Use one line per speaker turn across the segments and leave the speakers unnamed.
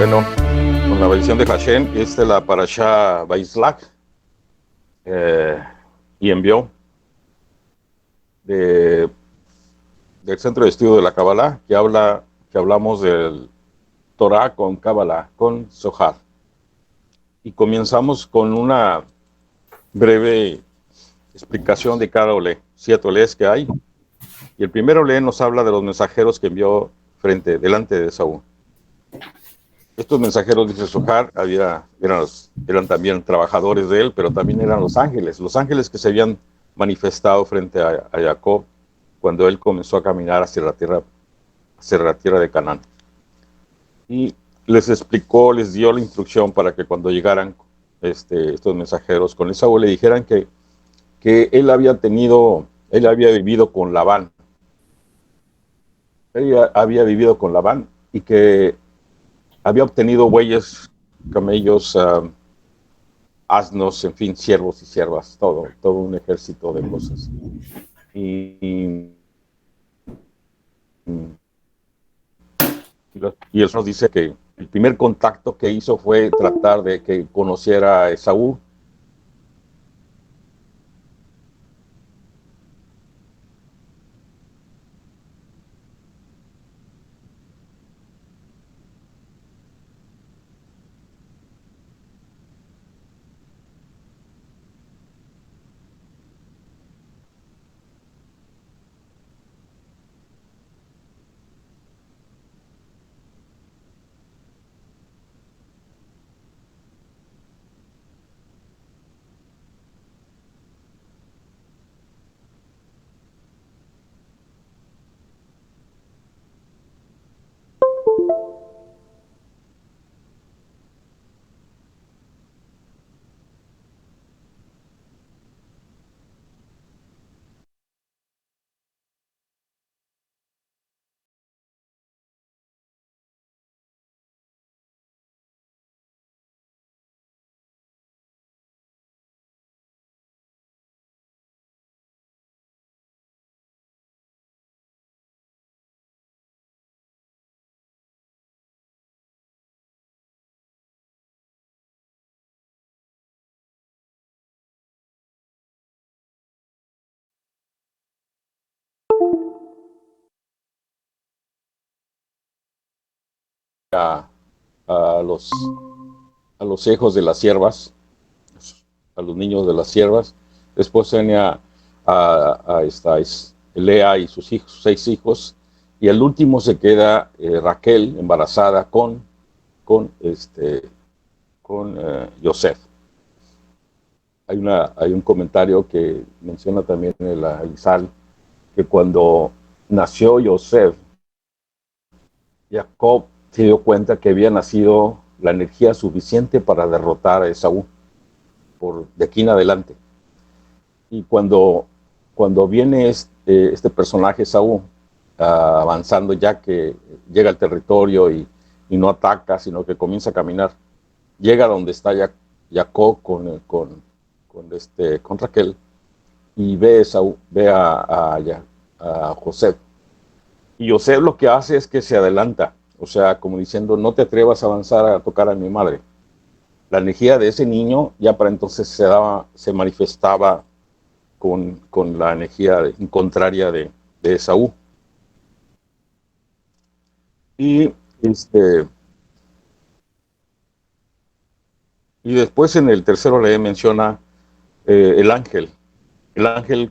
Bueno, con la bendición de Hashem, esta es la Parashá Baislach, y envió de, del Centro de Estudio de la Kabbalah, que hablamos del Torah con Kabbalah, con Zohar. Y comenzamos con una breve explicación de cada olé, 7 olés que hay. Y el primer olé nos habla de los mensajeros que envió delante de Saúl. Estos mensajeros, dice Zohar, eran también trabajadores de él, pero también eran los ángeles que se habían manifestado frente a Jacob cuando él comenzó a caminar hacia la tierra de Canaán. Y les dio la instrucción para que cuando llegaran estos mensajeros con Esaú le dijeran que él había vivido con Labán. Él había vivido con Labán y que había obtenido bueyes, camellos, asnos, en fin, siervos y siervas, todo un ejército de cosas. Y él nos dice que el primer contacto que hizo fue tratar de que conociera a Esaú. A, a los, a los hijos de las siervas, a los niños de las siervas. Después tenía a Lea y sus 6 hijos. Y el último se queda Raquel, embarazada con Yosef. Hay un comentario que menciona también el Alizal, que cuando nació Yosef, Jacob se dio cuenta que había nacido la energía suficiente para derrotar a Esaú de aquí en adelante. Y cuando viene este personaje Esaú avanzando, ya que llega al territorio y no ataca, sino que comienza a caminar, llega donde está Jacob con Raquel y ve a José. Y José lo que hace es que se adelanta, o sea, como diciendo, no te atrevas a avanzar a tocar a mi madre. La energía de ese niño ya para entonces se manifestaba con la energía contraria de Esaú. Y después en el tercero le menciona el ángel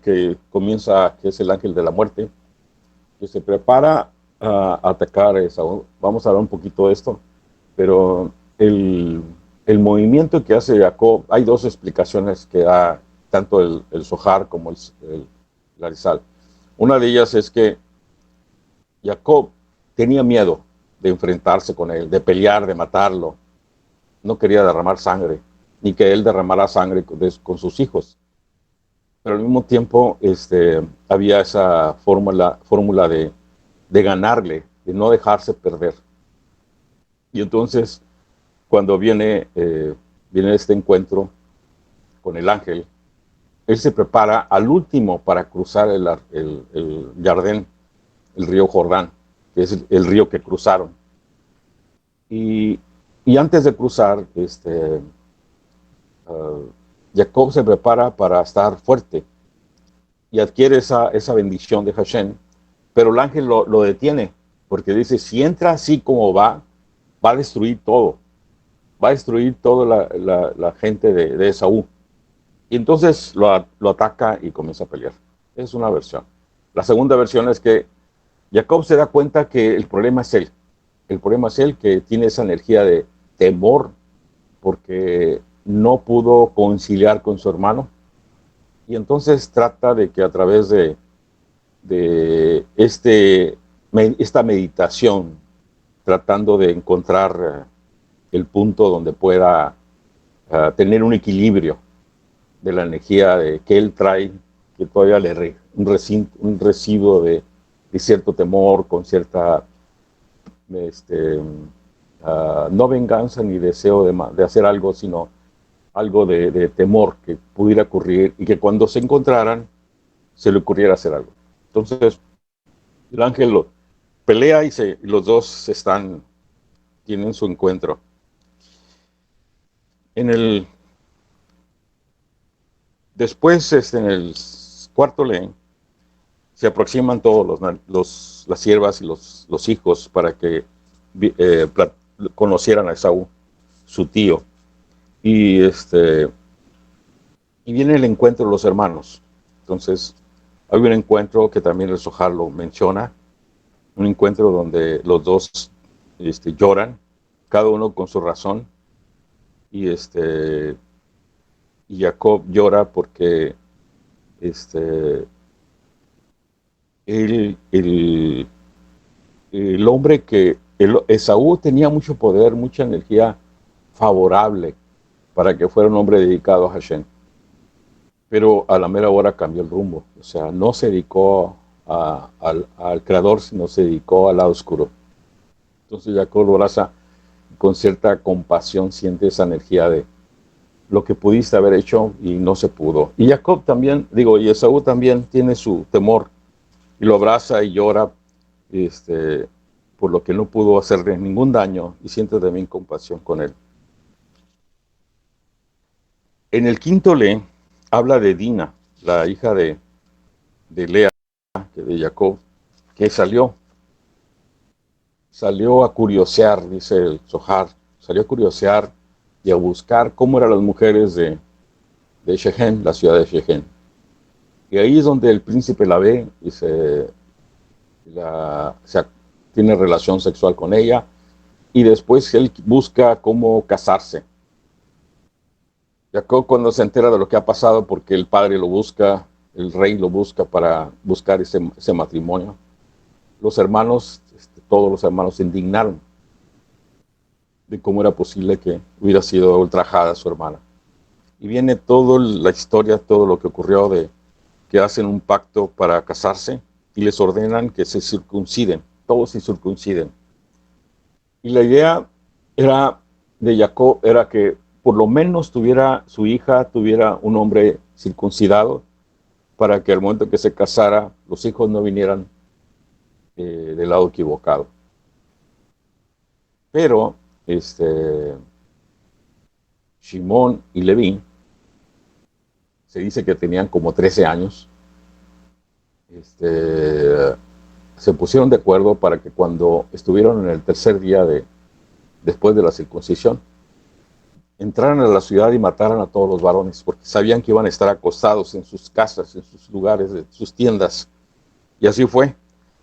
que comienza, que es el ángel de la muerte, que se prepara a atacar a Esaú. Vamos a hablar un poquito de esto, pero el movimiento que hace Jacob, hay 2 explicaciones que da tanto el Zohar como el Arizal. Una de ellas es que Jacob tenía miedo de enfrentarse con él, de pelear, de matarlo. No quería derramar sangre, ni que él derramara sangre con sus hijos. Pero al mismo tiempo había esa fórmula de ganarle, de no dejarse perder. Y entonces, cuando viene este encuentro con el ángel, él se prepara al último para cruzar el Jardín, el río Jordán, que es el río que cruzaron. Y Y antes de cruzar, Jacob se prepara para estar fuerte y adquiere esa bendición de Hashem, pero el ángel lo detiene, porque dice, si entra así como va a destruir todo, va a destruir toda la gente de Esaú. Y entonces lo ataca y comienza a pelear. Es una versión. La segunda versión es que Jacob se da cuenta que el problema es él. El problema es él que tiene esa energía de temor porque no pudo conciliar con su hermano. Y entonces trata de que a través de esta meditación, tratando de encontrar el punto donde pueda tener un equilibrio de la energía que él trae, que todavía un residuo de cierto temor, con cierta no venganza ni deseo de hacer algo, sino algo de temor que pudiera ocurrir y que cuando se encontraran se le ocurriera hacer algo. Entonces, el ángel pelea y los dos tienen su encuentro. Después, en el cuarto ley, se aproximan todos las siervas y los hijos para que conocieran a Esaú, su tío. Y viene el encuentro de los hermanos. Entonces, hay un encuentro que también el Zohar lo menciona, un encuentro donde los dos lloran, cada uno con su razón, y Jacob llora porque el hombre Esaú tenía mucho poder, mucha energía favorable para que fuera un hombre dedicado a Hashem. Pero a la mera hora cambió el rumbo. O sea, no se dedicó al creador, sino se dedicó al lado oscuro. Entonces Jacob lo abraza con cierta compasión, siente esa energía de lo que pudiste haber hecho y no se pudo. Y Jacob también, y Esaú también tiene su temor y lo abraza y llora por lo que no pudo hacerle ningún daño y siente también compasión con él. En el quinto le habla de Dina, la hija de Lea, de Jacob, que salió a curiosear, dice el Zohar, salió a curiosear y a buscar cómo eran las mujeres de Shechem, la ciudad de Shechem. Y ahí es donde el príncipe la ve y tiene relación sexual con ella, y después él busca cómo casarse. Jacob, cuando se entera de lo que ha pasado, porque el padre lo busca, el rey lo busca para buscar ese matrimonio, los hermanos, todos los hermanos se indignaron de cómo era posible que hubiera sido ultrajada su hermana. Y viene toda la historia, todo lo que ocurrió, de que hacen un pacto para casarse y les ordenan que se circunciden, todos se circunciden. Y la idea de Jacob era que por lo menos su hija tuviera un hombre circuncidado, para que al momento que se casara, los hijos no vinieran del lado equivocado. Pero Shimón y Leví, se dice que tenían como 13 años, se pusieron de acuerdo para que cuando estuvieron en el tercer día después de la circuncisión, entraran a la ciudad y mataran a todos los varones, porque sabían que iban a estar acostados en sus casas, en sus lugares, en sus tiendas. Y así fue.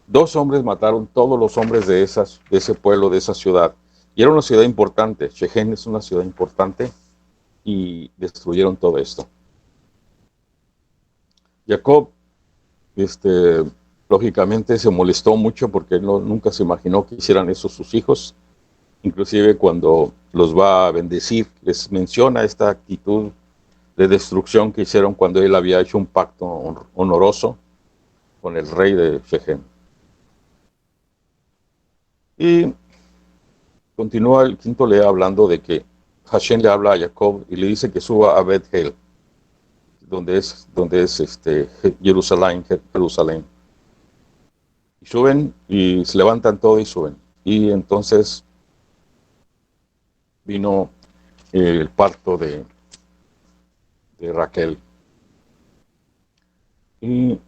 2 hombres mataron todos los hombres de ese pueblo, de esa ciudad. Y era una ciudad importante. Shechem es una ciudad importante, y destruyeron todo esto. Jacob, lógicamente se molestó mucho porque nunca se imaginó que hicieran eso sus hijos. Inclusive cuando los va a bendecir, les menciona esta actitud de destrucción que hicieron cuando él había hecho un pacto honoroso con el rey de Shechem. Y continúa el quinto lea hablando de que Hashem le habla a Jacob y le dice que suba a Beth-El, donde es Jerusalén. Y suben y se levantan todos y suben. Y entonces vino el parto de Raquel. Y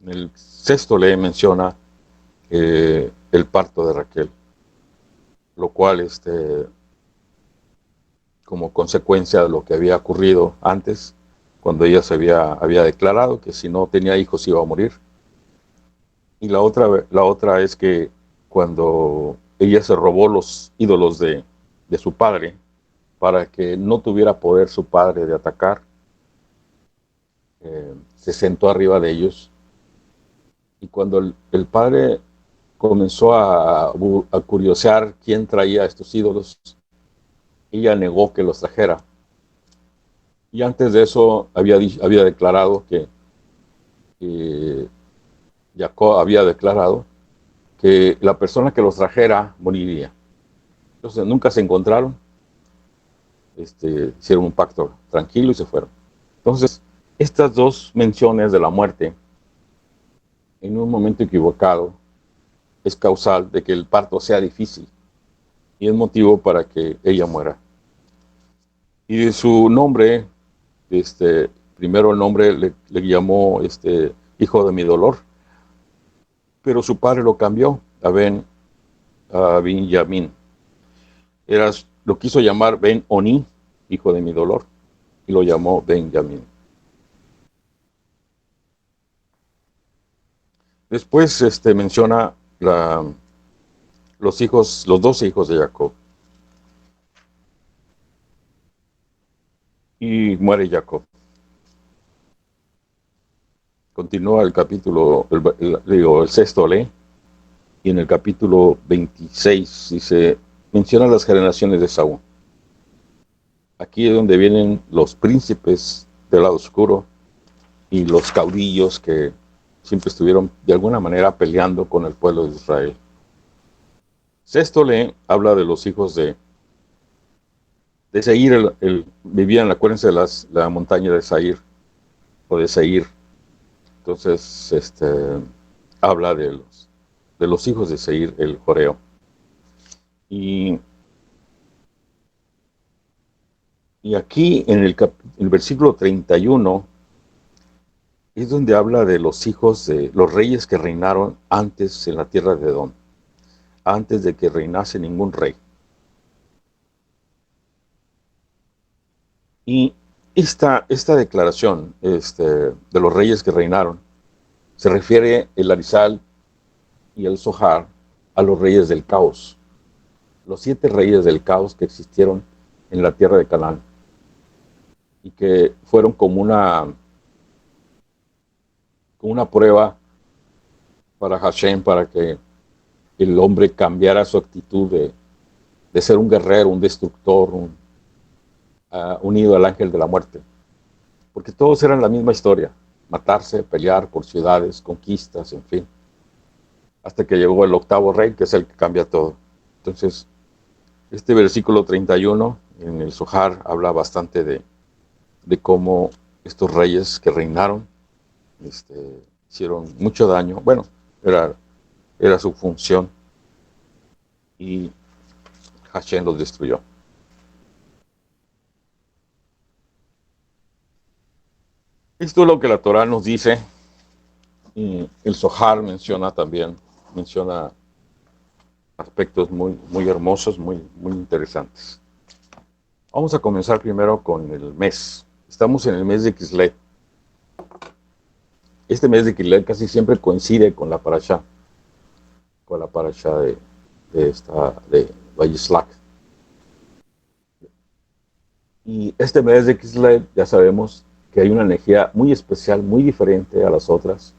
el sexto ley menciona el parto de Raquel, lo cual como consecuencia de lo que había ocurrido antes, cuando ella había declarado que si no tenía hijos iba a morir. Y la otra es que cuando ella se robó los ídolos de su padre, para que no tuviera poder su padre de atacar, se sentó arriba de ellos. Y cuando el padre comenzó a curiosear quién traía estos ídolos, ella negó que los trajera. Y antes de eso había declarado que Jacob había declarado que la persona que los trajera moriría. Entonces nunca se encontraron, hicieron un pacto tranquilo y se fueron. Entonces, estas dos menciones de la muerte, en un momento equivocado, es causal de que el parto sea difícil y es motivo para que ella muera. Y de su nombre, primero el nombre le llamó hijo de mi dolor, pero su padre lo cambió a Benjamín. Lo quiso llamar Ben Oni, hijo de mi dolor, y lo llamó Benjamín. Después menciona los 12 hijos de Jacob. Y muere Jacob. Continúa el capítulo, el sexto ley, y en el capítulo 26 menciona las generaciones de Saúl. Aquí es donde vienen los príncipes del lado oscuro y los caudillos que siempre estuvieron de alguna manera peleando con el pueblo de Israel. Sexto ley habla de los hijos de Seir, vivían, acuérdense, de la montaña de Seir, o de Seir. Entonces, habla de los hijos de Seir, el joreo. Y aquí en el versículo 31 es donde habla de los hijos de los reyes que reinaron antes en la tierra de Edom, antes de que reinase ningún rey. Y esta declaración de los reyes que reinaron se refiere el Arizal y el Zohar a los reyes del caos, los 7 reyes del caos que existieron en la tierra de Canaán y que fueron como una prueba para Hashem, para que el hombre cambiara su actitud de ser un guerrero, un destructor, unido al ángel de la muerte. Porque todos eran la misma historia, matarse, pelear por ciudades, conquistas, en fin. Hasta que llegó el octavo rey, que es el que cambia todo. Entonces, este versículo 31 en el Zohar habla bastante de cómo estos reyes que reinaron hicieron mucho daño. Bueno, era su función y Hashem los destruyó. Esto es lo que la Torah nos dice. Y el Zohar menciona aspectos muy, muy hermosos, muy, muy interesantes. Vamos a comenzar primero con el mes. Estamos en el mes de Kislev. Este mes de Kislev casi siempre coincide con la parashá de Vayislach. Y este mes de Kislev ya sabemos que hay una energía muy especial, muy diferente a las otras.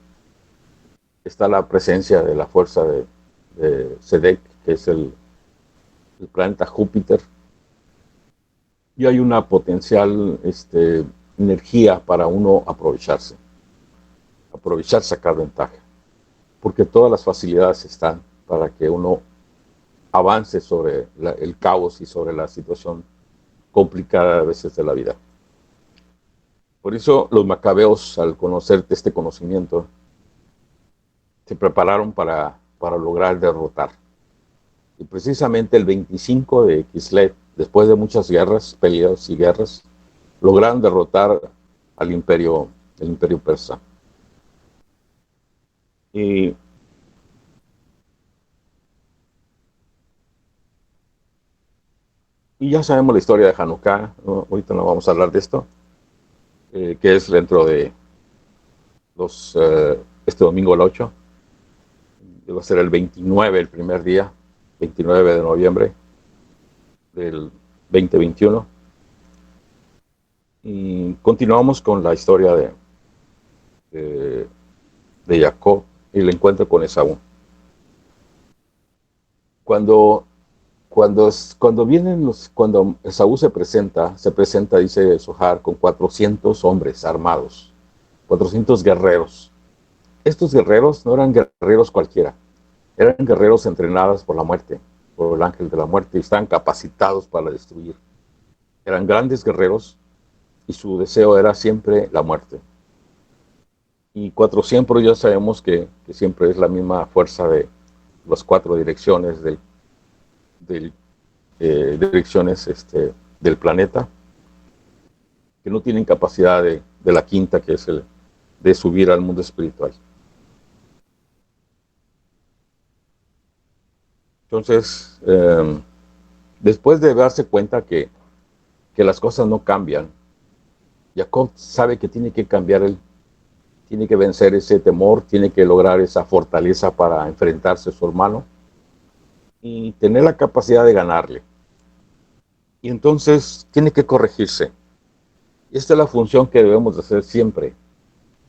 Está la presencia de la fuerza de Sedek, que es el planeta Júpiter, y hay una potencial energía para uno aprovechar, sacar ventaja, porque todas las facilidades están para que uno avance sobre el caos y sobre la situación complicada a veces de la vida. Por eso los macabeos, al conocerte este conocimiento, se prepararon para lograr derrotar. Y precisamente el 25 de Kislev, después de muchas guerras, peleas y guerras, lograron derrotar al imperio, el imperio persa. Y, y ya sabemos la historia de Hanukkah, ¿no? Ahorita no vamos a hablar de esto, que es dentro de este domingo el 8, va a ser el 29, el primer día, 29 de noviembre del 2021. Y continuamos con la historia de, de Jacob y el encuentro con Esaú. Cuando, cuando Esaú se presenta, dice Zohar, con 400 hombres armados, 400 guerreros. Estos guerreros no eran guerreros cualquiera, eran guerreros entrenados por la muerte, por el ángel de la muerte, y estaban capacitados para destruir. Eran grandes guerreros y su deseo era siempre la muerte. Y 400 ya sabemos que siempre es la misma fuerza de las cuatro direcciones del direcciones del planeta, que no tienen capacidad de la quinta, que es el de subir al mundo espiritual. Entonces, después de darse cuenta que las cosas no cambian, Jacob sabe que tiene que cambiar, tiene que vencer ese temor, tiene que lograr esa fortaleza para enfrentarse a su hermano y tener la capacidad de ganarle. Y entonces tiene que corregirse. Y esta es la función que debemos de hacer siempre.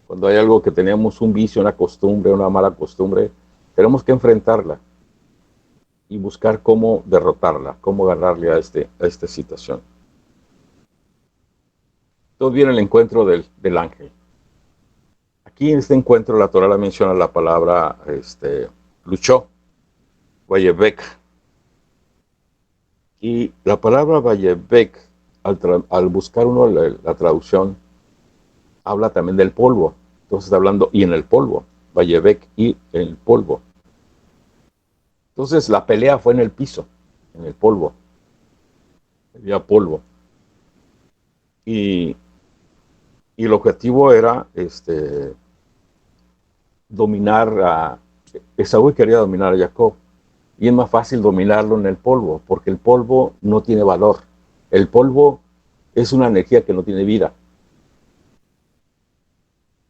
Cuando hay algo que tenemos, un vicio, una costumbre, una mala costumbre, tenemos que enfrentarla y buscar cómo derrotarla, cómo ganarle a esta situación. Entonces viene el encuentro del ángel. Aquí en este encuentro la Torah menciona la palabra luchó, Vayebek. Y la palabra Vayebek, al buscar uno la traducción, habla también del polvo. Entonces está hablando y en el polvo, Vayebek y en el polvo. Entonces la pelea fue en el piso, en el polvo. Había polvo. Y, y el objetivo era dominar a... Esaú quería dominar a Jacob. Y es más fácil dominarlo en el polvo, porque el polvo no tiene valor. El polvo es una energía que no tiene vida.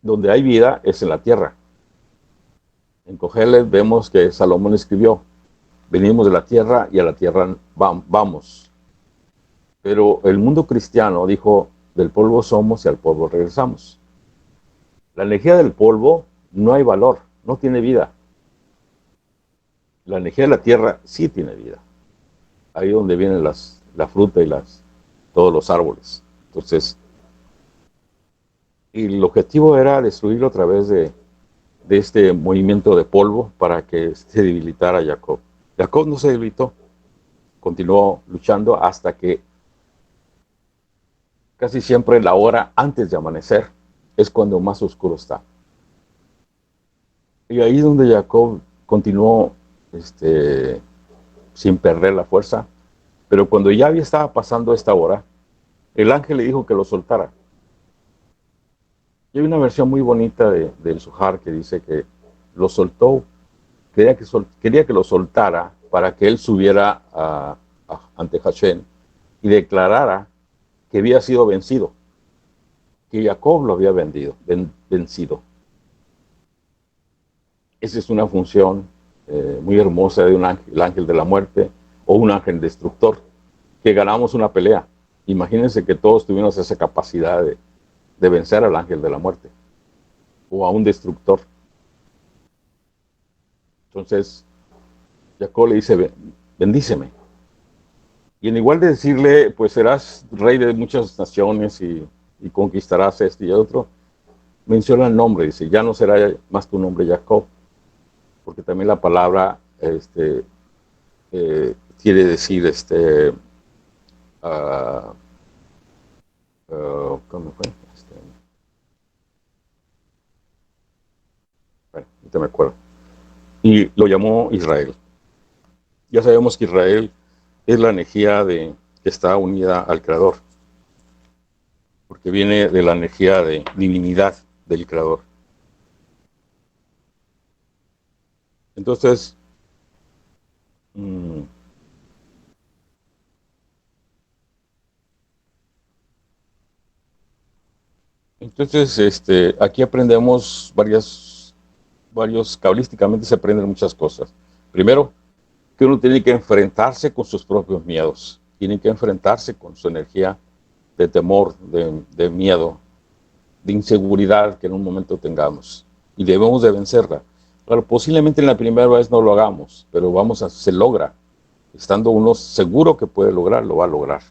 Donde hay vida es en la tierra. En Cogelet vemos que Salomón escribió, venimos de la tierra y a la tierra vamos. Pero el mundo cristiano dijo, del polvo somos y al polvo regresamos. La energía del polvo no hay valor, no tiene vida. La energía de la tierra sí tiene vida. Ahí es donde vienen la fruta y todos los árboles. Entonces, y el objetivo era destruirlo a través de este movimiento de polvo para que se debilitara a Jacob. Jacob no se debilitó, continuó luchando hasta que casi siempre la hora antes de amanecer es cuando más oscuro está. Y ahí es donde Jacob continuó sin perder la fuerza, pero cuando ya estaba pasando esta hora, el ángel le dijo que lo soltara. Y hay una versión muy bonita del Zohar que dice que lo soltó, quería que lo soltara para que él subiera ante Hashem y declarara que había sido vencido, que Jacob lo había vencido. Esa es una función muy hermosa de un ángel, el ángel de la muerte o un ángel destructor, que ganamos una pelea. Imagínense que todos tuviéramos esa capacidad de vencer al ángel de la muerte o a un destructor. Entonces, Jacob le dice, bendíceme. Y en igual de decirle, pues serás rey de muchas naciones y conquistarás este y otro, menciona el nombre, dice, ya no será más tu nombre Jacob, porque también la palabra quiere decir, ¿cómo fue? Bueno, ahorita me acuerdo. y lo llamó Israel. Ya sabemos que Israel es la energía que está unida al Creador, porque viene de la energía de divinidad del Creador. Entonces, mmm, aquí aprendemos cabalísticamente se aprenden muchas cosas. Primero, que uno tiene que enfrentarse con sus propios miedos, tiene que enfrentarse con su energía de temor, de miedo, de inseguridad que en un momento tengamos, y debemos de vencerla. Claro, posiblemente en la primera vez no lo hagamos, pero se logra. Estando uno seguro que puede lograrlo, va a lograr.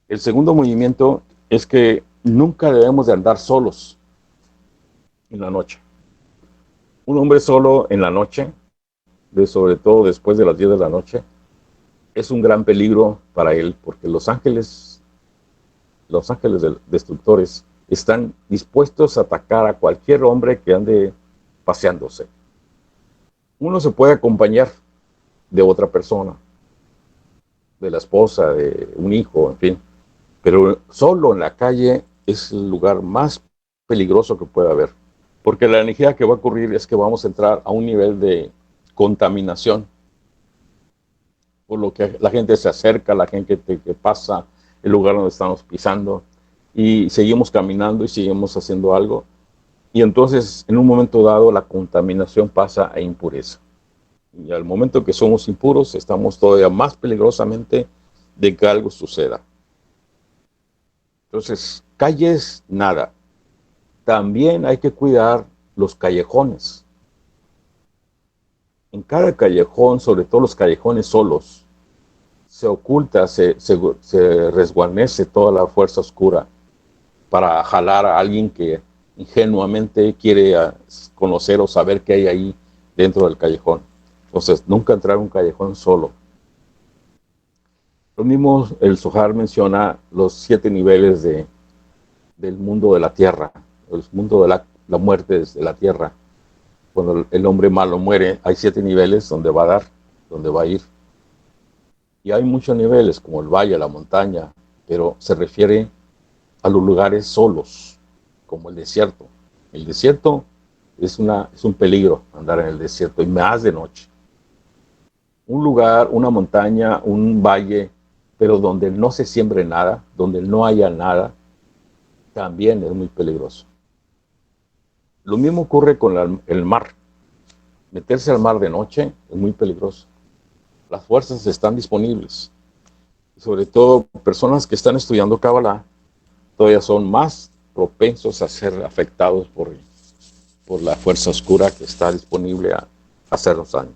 El segundo movimiento es que nunca debemos de andar solos en la noche. Un hombre solo en la noche, sobre todo después de las 10 de la noche, es un gran peligro para él, porque los ángeles destructores están dispuestos a atacar a cualquier hombre que ande paseándose. Uno se puede acompañar de otra persona, de la esposa, de un hijo, en fin, pero solo en la calle es el lugar más peligroso que puede haber, porque la energía que va a ocurrir es que vamos a entrar a un nivel de contaminación, por lo que la gente se acerca, la gente que pasa el lugar donde estamos pisando, y seguimos caminando y seguimos haciendo algo, y entonces en un momento dado la contaminación pasa a impureza. Y al momento que somos impuros, estamos todavía más peligrosamente de que algo suceda. Entonces, calles, nada. También hay que cuidar los callejones. En cada callejón, sobre todo los callejones solos, se oculta, se resguarnece toda la fuerza oscura para jalar a alguien que ingenuamente quiere conocer o saber qué hay ahí dentro del callejón. Entonces, nunca entrar a un callejón solo. Lo mismo el Zohar menciona los 7 niveles del mundo de la tierra, el mundo de la muerte de la tierra. Cuando el hombre malo muere, hay 7 niveles donde va a dar, donde va a ir. Y hay muchos niveles, como el valle, la montaña, pero se refiere a los lugares solos, como el desierto. El desierto es un peligro andar en el desierto, y más de noche. Un lugar, una montaña, un valle, pero donde no se siembre nada, donde no haya nada, también es muy peligroso. Lo mismo ocurre con el mar. Meterse al mar de noche es muy peligroso. Las fuerzas están disponibles. Sobre todo personas que están estudiando Kabbalah todavía son más propensos a ser afectados por la fuerza oscura que está disponible a hacernos daño.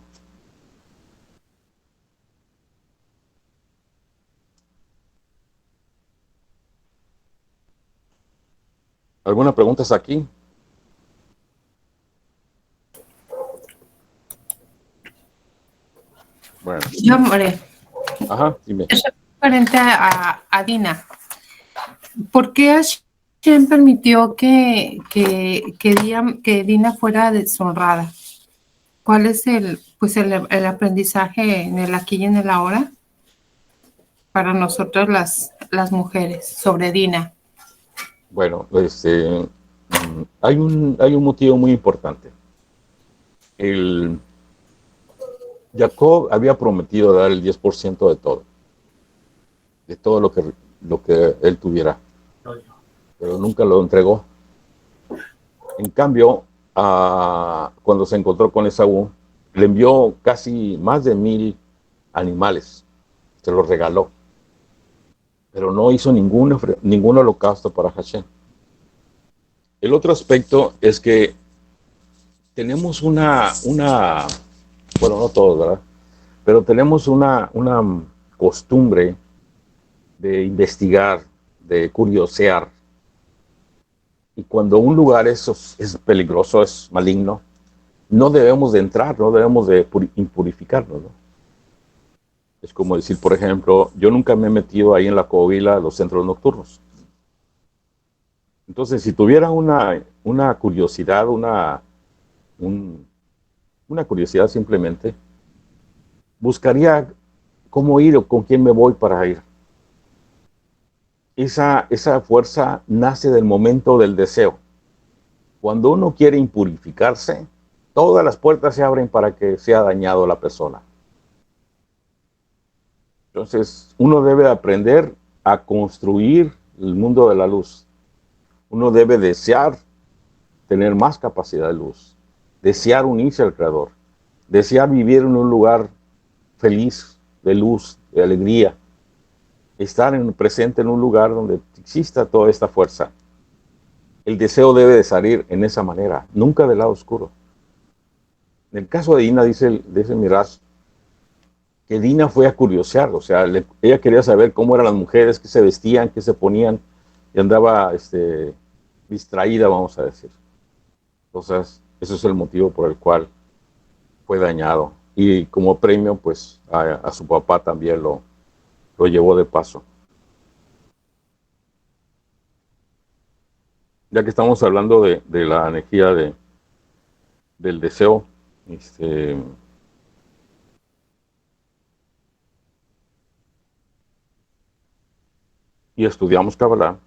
¿Alguna pregunta hasta aquí? Bueno.
Yo, More,
Ajá, dime.
es referente a Dina. ¿Por qué Hashem permitió que Dina fuera deshonrada? ¿Cuál es el aprendizaje en el aquí y en el ahora para nosotros las mujeres sobre Dina?
Bueno, hay un motivo muy importante. Jacob había prometido dar el 10% de todo lo que él tuviera, pero nunca lo entregó. En cambio, cuando se encontró con Esaú, le envió casi más de 1000 animales, se los regaló, pero no hizo ningún holocausto para Hashem. El otro aspecto es que tenemos bueno, no todos, ¿verdad? Pero tenemos una costumbre de investigar, de curiosear. Y cuando un lugar es peligroso, es maligno, no debemos de entrar, no debemos de impurificarnos, ¿no? Es como decir, por ejemplo, yo nunca me he metido ahí en la Coahuila, los centros nocturnos. Entonces, si tuviera una curiosidad, un una curiosidad simplemente, buscaría cómo ir o con quién me voy para ir. Esa fuerza nace del momento del deseo. Cuando uno quiere impurificarse, todas las puertas se abren para que sea dañado la persona. Entonces, uno debe aprender a construir el mundo de la luz. Uno debe desear tener más capacidad de luz, desear unirse al Creador, desear vivir en un lugar feliz, de luz, de alegría, estar presente en un lugar donde exista toda esta fuerza. El deseo debe de salir en esa manera, nunca del lado oscuro. En el caso de Dina, dice Miraz, que Dina fue a curiosear, o sea, ella quería saber cómo eran las mujeres, qué se vestían, qué se ponían, y andaba distraída, vamos a decir. Entonces, ese es el motivo por el cual fue dañado. Y como premio, pues, a su papá también lo llevó de paso. Ya que estamos hablando de la energía del deseo, y estudiamos Kabbalah,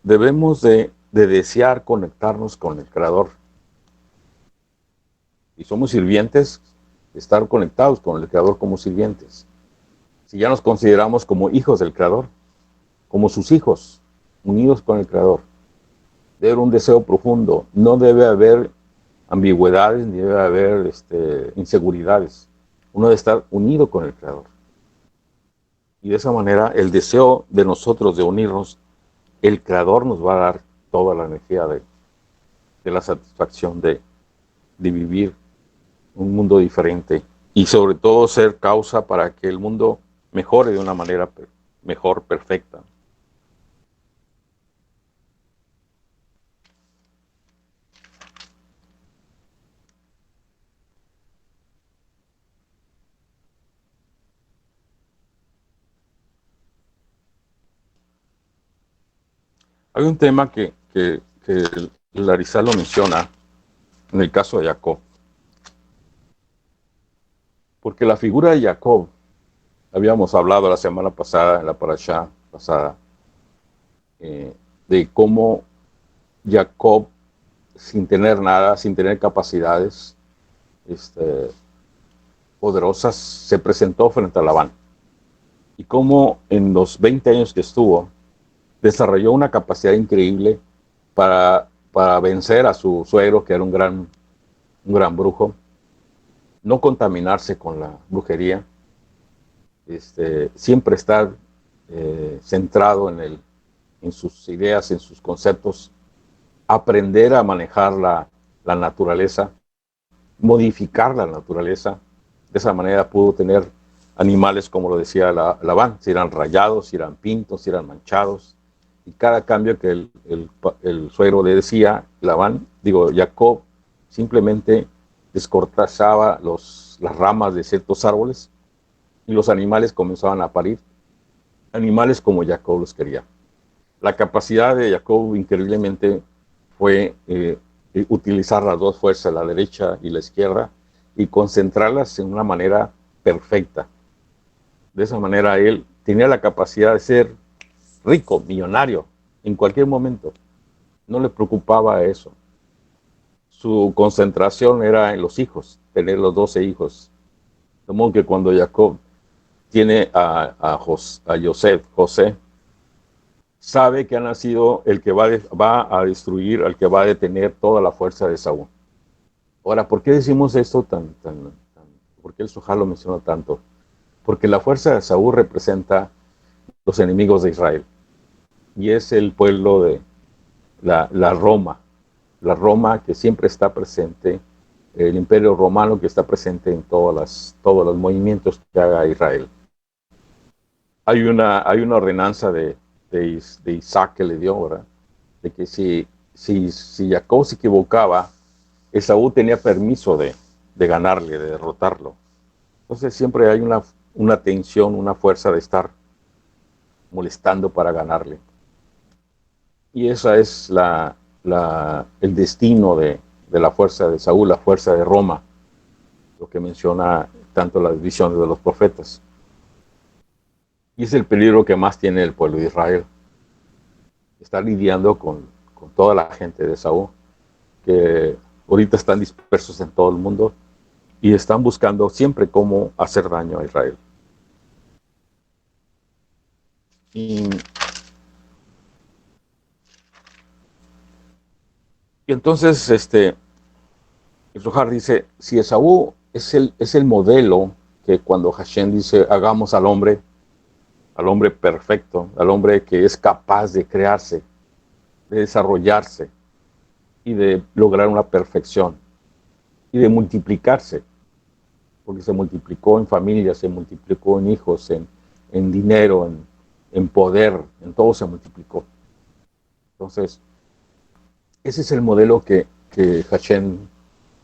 debemos de desear conectarnos con el Creador. Y somos sirvientes, estar conectados con el Creador como sirvientes. Si ya nos consideramos como hijos del Creador, como sus hijos, unidos con el Creador, debe haber un deseo profundo, no debe haber ambigüedades, ni debe haber inseguridades. Uno debe estar unido con el Creador. Y de esa manera, el deseo de nosotros de unirnos, el Creador nos va a dar toda la energía de la satisfacción de vivir un mundo diferente y sobre todo ser causa para que el mundo mejore de una manera mejor, perfecta. Hay un tema que Larissa lo menciona en el caso de Jacob. Porque la figura de Jacob, habíamos hablado la semana pasada, en la parashá pasada, de cómo Jacob, sin tener nada, sin tener capacidades poderosas, se presentó frente a Labán. Y cómo en los 20 años que estuvo, desarrolló una capacidad increíble para vencer a su suegro, que era un gran brujo, no contaminarse con la brujería, siempre estar centrado en sus ideas, en sus conceptos, aprender a manejar la naturaleza, modificar la naturaleza. De esa manera pudo tener animales, como lo decía Labán, si eran rayados, si eran pintos, si eran manchados. Y cada cambio que el suegro le decía, Jacob simplemente descortazaba las ramas de ciertos árboles y los animales comenzaban a parir. Animales como Jacob los quería. La capacidad de Jacob increíblemente fue utilizar las dos fuerzas, la derecha y la izquierda, y concentrarlas en una manera perfecta. De esa manera él tenía la capacidad de ser rico, millonario, en cualquier momento. No le preocupaba eso. Su concentración era en los hijos, tener los 12 hijos. De modo que cuando Jacob tiene a José, sabe que ha nacido el que va a destruir, al que va a detener toda la fuerza de Saúl. Ahora, ¿por qué decimos esto por qué el Zohar lo menciona tanto? Porque la fuerza de Saúl representa los enemigos de Israel. Y es el pueblo de la Roma que siempre está presente, el imperio romano que está presente en todos los movimientos que haga Israel. Hay una ordenanza de Isaac que le dio, ¿verdad? De que si Jacob se equivocaba, Esaú tenía permiso de ganarle, de derrotarlo. Entonces siempre hay una tensión, una fuerza de estar molestando para ganarle. Y esa es el destino de la fuerza de Saúl, la fuerza de Roma, lo que menciona tanto las visiones de los profetas. Y es el peligro que más tiene el pueblo de Israel. Está lidiando con toda la gente de Esaú, que ahorita están dispersos en todo el mundo y están buscando siempre cómo hacer daño a Israel. Y entonces, el Zohar dice, si Esaú es el modelo que cuando Hashem dice, hagamos al hombre perfecto, al hombre que es capaz de crearse, de desarrollarse y de lograr una perfección y de multiplicarse, porque se multiplicó en familia, se multiplicó en hijos, en dinero, en poder, en todo se multiplicó. Entonces, ese es el modelo que Hashem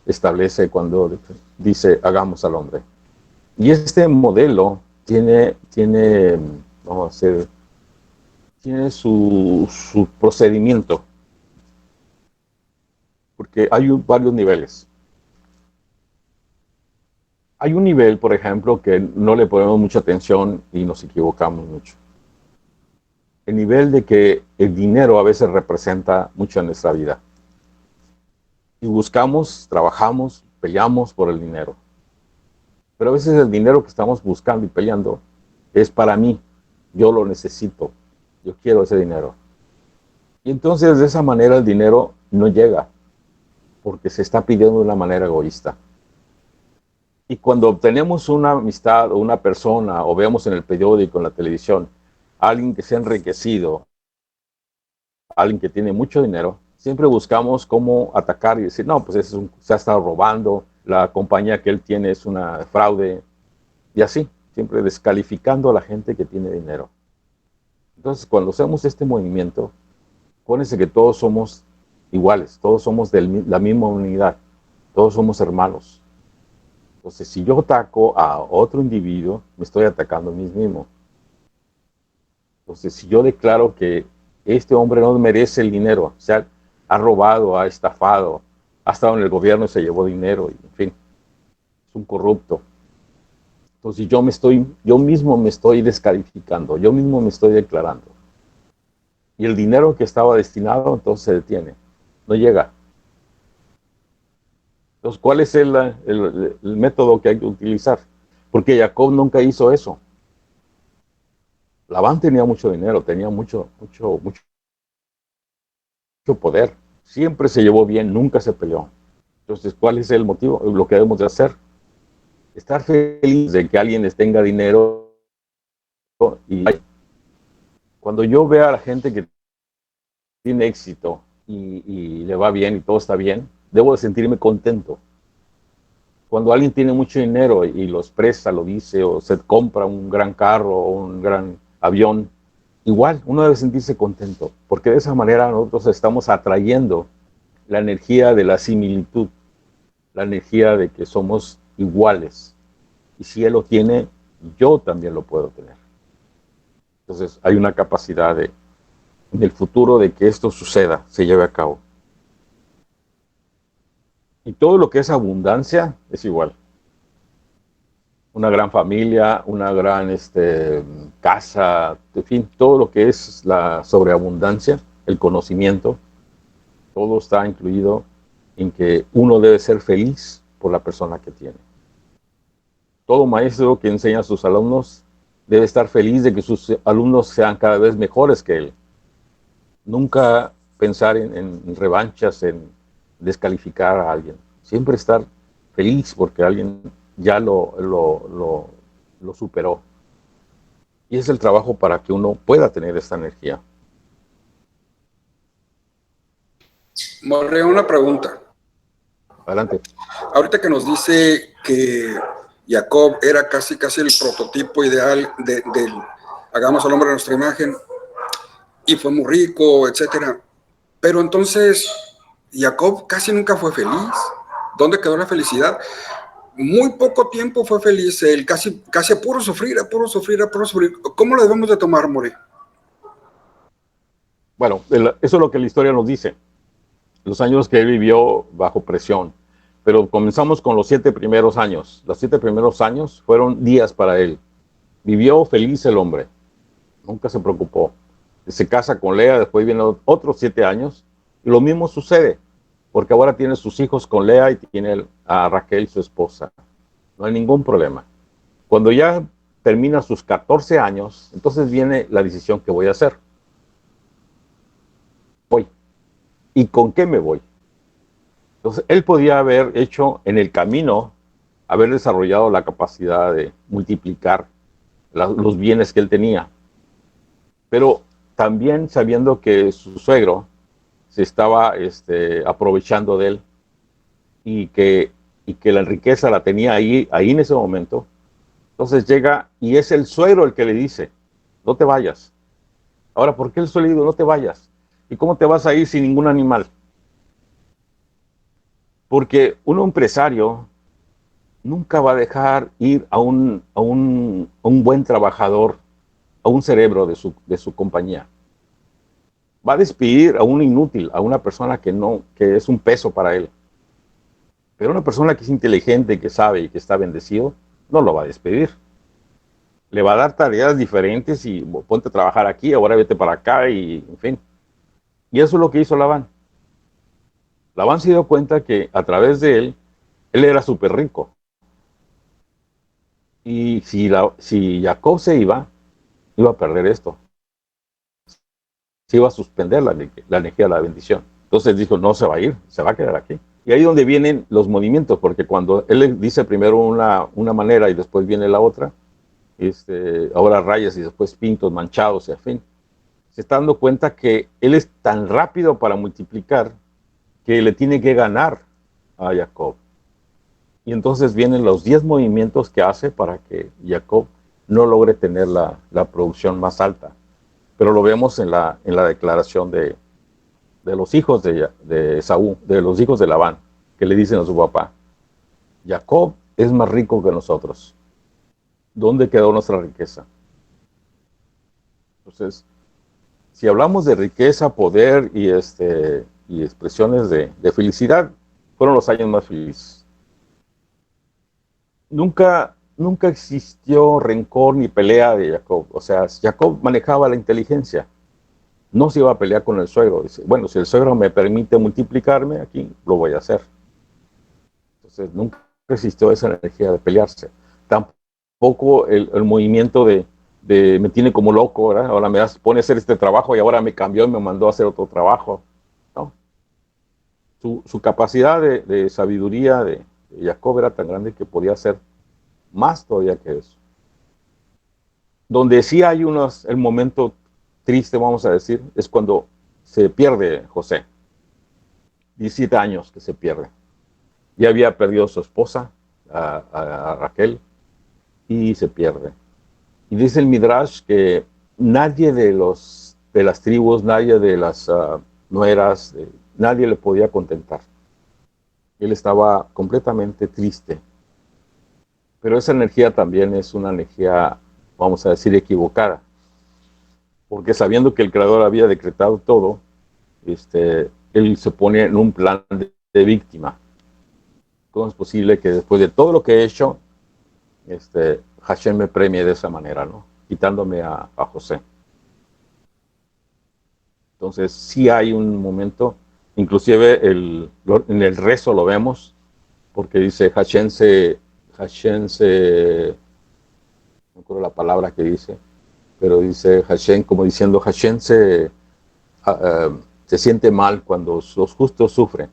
establece cuando dice, hagamos al hombre. Y este modelo tiene su procedimiento, porque hay varios niveles. Hay un nivel, por ejemplo, que no le ponemos mucha atención y nos equivocamos mucho. El nivel de que el dinero a veces representa mucho en nuestra vida. Y buscamos, trabajamos, peleamos por el dinero. Pero a veces el dinero que estamos buscando y peleando es para mí. Yo lo necesito. Yo quiero ese dinero. Y entonces de esa manera el dinero no llega, porque se está pidiendo de una manera egoísta. Y cuando obtenemos una amistad o una persona, o vemos en el periódico, en la televisión, a alguien que se ha enriquecido, a alguien que tiene mucho dinero, siempre buscamos cómo atacar y decir, no, pues se ha estado robando, la compañía que él tiene es una fraude, y así, siempre descalificando a la gente que tiene dinero. Entonces, cuando hacemos este movimiento, acuérdense que todos somos iguales, todos somos de la misma unidad, todos somos hermanos. Entonces, si yo ataco a otro individuo, me estoy atacando a mí mismo. Entonces, si yo declaro que este hombre no merece el dinero, o sea, ha robado, ha estafado, ha estado en el gobierno y se llevó dinero, y, en fin, es un corrupto. Entonces, yo mismo me estoy descalificando, yo mismo me estoy declarando. Y el dinero que estaba destinado, entonces se detiene, no llega. Entonces, ¿cuál es el método que hay que utilizar? Porque Jacob nunca hizo eso. Labán tenía mucho dinero, tenía mucho poder. Siempre se llevó bien, nunca se peleó. Entonces, ¿cuál es el motivo? Lo que debemos de hacer. Estar feliz de que alguien les tenga dinero. Y cuando yo veo a la gente que tiene éxito y le va bien y todo está bien, debo de sentirme contento. Cuando alguien tiene mucho dinero y lo expresa, lo dice, o se compra un gran carro o un gran avión, igual uno debe sentirse contento, porque de esa manera nosotros estamos atrayendo la energía de la similitud, la energía de que somos iguales. Y si él lo tiene, yo también lo puedo tener. Entonces hay una capacidad en el futuro de que esto suceda, se lleve a cabo. Y todo lo que es abundancia es igual. Una gran familia, una gran casa, en fin, todo lo que es la sobreabundancia, el conocimiento, todo está incluido en que uno debe ser feliz por la persona que tiene. Todo maestro que enseña a sus alumnos debe estar feliz de que sus alumnos sean cada vez mejores que él. Nunca pensar en revanchas, en descalificar a alguien. Siempre estar feliz porque alguien ya lo superó. Y es el trabajo para que uno pueda tener esta energía.
Morre, una pregunta.
Adelante.
Ahorita que nos dice que Jacob era casi el prototipo ideal del hagamos al hombre a nuestra imagen y fue muy rico, etcétera. Pero entonces Jacob casi nunca fue feliz. ¿Dónde quedó la felicidad? Muy poco tiempo fue feliz él, casi a puro sufrir, a puro sufrir. ¿Cómo lo debemos de tomar, More?
Bueno, eso es lo que la historia nos dice. Los años que él vivió bajo presión. pero comenzamos con los 7 primeros años. Los 7 primeros años fueron días para él. Vivió feliz el hombre, nunca se preocupó. Se casa con Lea, después vienen otros 7 años, y lo mismo sucede, porque ahora tiene sus hijos con Lea y tiene a Raquel, su esposa. No hay ningún problema. Cuando ya termina sus 14 años, entonces viene la decisión que voy a hacer. Voy. ¿Y con qué me voy? Entonces, él podía haber hecho en el camino, haber desarrollado la capacidad de multiplicar los bienes que él tenía. Pero también sabiendo que su suegro se estaba aprovechando de él y que la riqueza la tenía ahí en ese momento, entonces llega y es el suegro el que le dice, no te vayas. Ahora, ¿por qué el suegro le dice, no te vayas? ¿Y cómo te vas a ir sin ningún animal? Porque un empresario nunca va a dejar ir a un buen trabajador, a un cerebro de su compañía. Va a despedir a un inútil, a una persona que es un peso para él. Pero una persona que es inteligente, que sabe y que está bendecido, no lo va a despedir. Le va a dar tareas diferentes y ponte a trabajar aquí, ahora vete para acá y en fin. Y eso es lo que hizo Labán. Labán se dio cuenta que a través de él era súper rico. Y si Jacob se iba a perder esto. Se iba a suspender la energía de la bendición. Entonces dijo, no se va a ir, se va a quedar aquí. Y ahí es donde vienen los movimientos, porque cuando él dice primero una manera y después viene la otra, ahora rayas y después pintos, manchados, en fin, se está dando cuenta que él es tan rápido para multiplicar que le tiene que ganar a Jacob. Y entonces vienen los 10 movimientos que hace para que Jacob no logre tener la producción más alta. Pero lo vemos en la declaración de los hijos de Esaú, de los hijos de Labán, que le dicen a su papá, Jacob es más rico que nosotros. ¿Dónde quedó nuestra riqueza? Entonces, si hablamos de riqueza, poder y expresiones de felicidad, fueron los años más felices. Nunca existió rencor ni pelea de Jacob. O sea, Jacob manejaba la inteligencia. No se iba a pelear con el suegro. Dice, bueno, si el suegro me permite multiplicarme aquí, lo voy a hacer. Entonces, nunca existió esa energía de pelearse. Tampoco el movimiento de me tiene como loco, ¿verdad? Ahora me pone a hacer este trabajo y ahora me cambió y me mandó a hacer otro trabajo. ¿No? Su capacidad de sabiduría de Jacob era tan grande que podía hacer más todavía que eso. Donde sí hay el momento triste, vamos a decir, es cuando se pierde José. 17 años que se pierde. Ya había perdido a su esposa, a Raquel, y se pierde. Y dice el Midrash que nadie de las tribus, nadie de las nueras, nadie le podía contentar. Él estaba completamente triste. Pero esa energía también es una energía, vamos a decir, equivocada. Porque sabiendo que el Creador había decretado todo, él se pone en un plan de víctima. ¿Cómo es posible que después de todo lo que he hecho, Hashem me premie de esa manera, ¿no? Quitándome a José. Entonces, sí hay un momento, inclusive en el rezo lo vemos, porque dice Hashem no recuerdo la palabra que dice, pero dice Hashem, como diciendo, Hashem se siente mal cuando los justos sufren.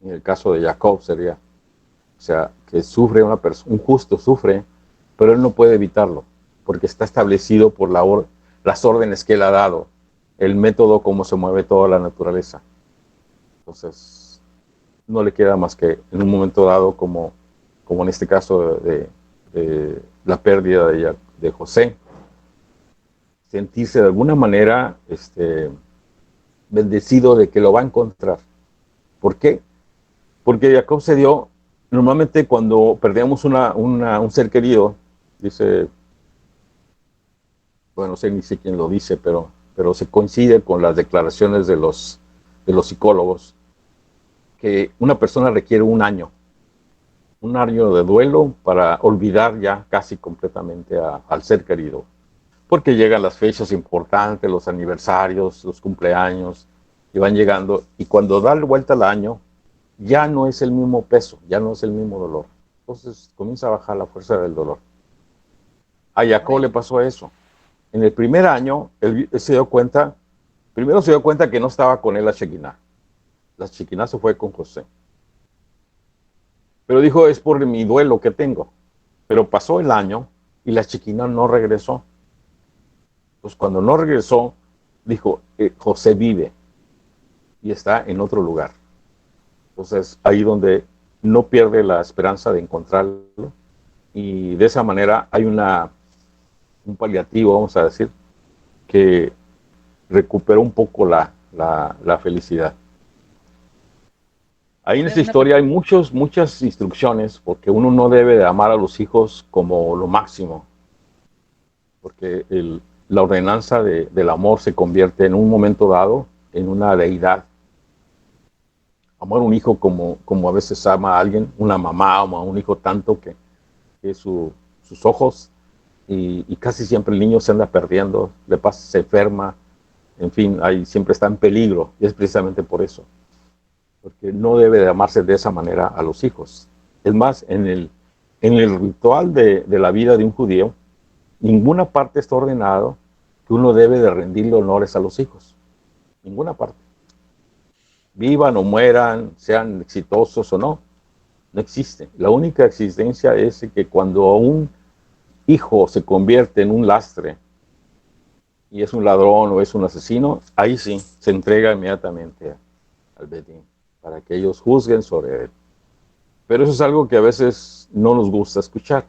En el caso de Jacob sería, o sea, que sufre un justo sufre, pero él no puede evitarlo, porque está establecido por las órdenes que él ha dado, el método como se mueve toda la naturaleza. Entonces, no le queda más que en un momento dado, como en este caso de la pérdida de José, sentirse de alguna manera bendecido de que lo va a encontrar. ¿Por qué? Porque Jacob se dio, normalmente cuando perdemos un ser querido, dice, bueno, no sé ni sé quién lo dice, pero se coincide con las declaraciones de los psicólogos, que una persona requiere un año de duelo para olvidar ya casi completamente al ser querido. Porque llegan las fechas importantes, los aniversarios, los cumpleaños, y van llegando, y cuando da vuelta el año, ya no es el mismo peso, ya no es el mismo dolor. Entonces comienza a bajar la fuerza del dolor. A Jacob le pasó eso. En el primer año, él se dio cuenta, primero se dio cuenta que no estaba con él la Shekinah. La Shekinah se fue con José. Pero dijo, es por mi duelo que tengo. Pero pasó el año y la Shekinah no regresó. Pues cuando no regresó, dijo, José vive y está en otro lugar. Entonces, ahí donde no pierde la esperanza de encontrarlo, y de esa manera hay un paliativo, vamos a decir, que recuperó un poco la felicidad. Ahí en esta historia hay muchas instrucciones, porque uno no debe de amar a los hijos como lo máximo, porque la ordenanza del amor se convierte en un momento dado en una deidad. Amar a un hijo como a veces ama a alguien, una mamá ama a un hijo tanto que sus ojos, y casi siempre el niño se anda perdiendo, se enferma, en fin, ahí siempre está en peligro, y es precisamente por eso, porque no debe de amarse de esa manera a los hijos. Es más, en el ritual de la vida de un judío, ninguna parte está ordenado que uno debe de rendirle honores a los hijos, ninguna parte. Vivan o mueran, sean exitosos o no, no existe. La única existencia es que cuando un hijo se convierte en un lastre y es un ladrón o es un asesino, ahí sí se entrega inmediatamente al Bedín para que ellos juzguen sobre él. Pero eso es algo que a veces no nos gusta escuchar.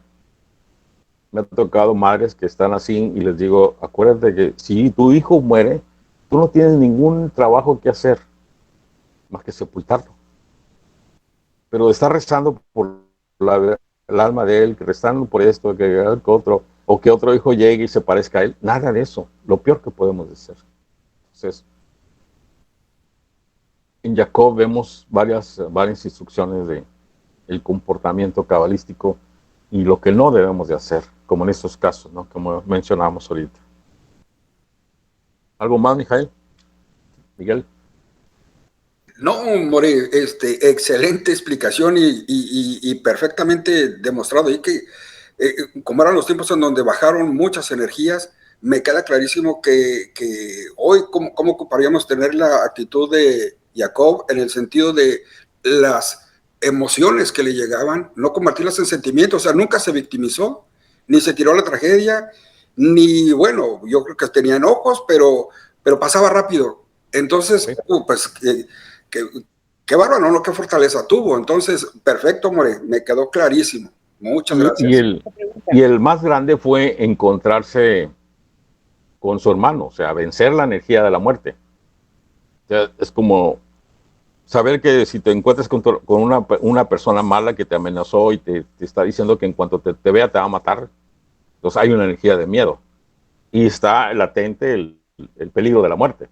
Me ha tocado madres que están así y les digo, acuérdate que si tu hijo muere, tú no tienes ningún trabajo que hacer más que sepultarlo. Pero estar rezando por el alma de él, rezando por esto, que otro, o que otro hijo llegue y se parezca a él, nada de eso, lo peor que podemos hacer. Entonces, en Jacob vemos varias instrucciones de el comportamiento cabalístico y lo que no debemos de hacer, como en estos casos, ¿no? Como mencionamos ahorita. ¿Algo más, Miguel?
No, More, excelente explicación y perfectamente demostrado ahí que como eran los tiempos en donde bajaron muchas energías, me queda clarísimo que hoy cómo ocuparíamos tener la actitud de Jacob en el sentido de las emociones que le llegaban, no convertirlas en sentimientos, o sea, nunca se victimizó, ni se tiró a la tragedia, ni, bueno, yo creo que tenía enojos, pero pasaba rápido. Entonces, sí. Pues qué bárbaro, ¿no? Qué fortaleza tuvo. Entonces, perfecto, More, me quedó clarísimo. Muchas gracias.
Y el más grande fue encontrarse con su hermano, o sea, vencer la energía de la muerte. O sea, es como saber que si te encuentras con una persona mala que te amenazó y te está diciendo que en cuanto te vea te va a matar, entonces hay una energía de miedo. Y está latente el peligro de la muerte.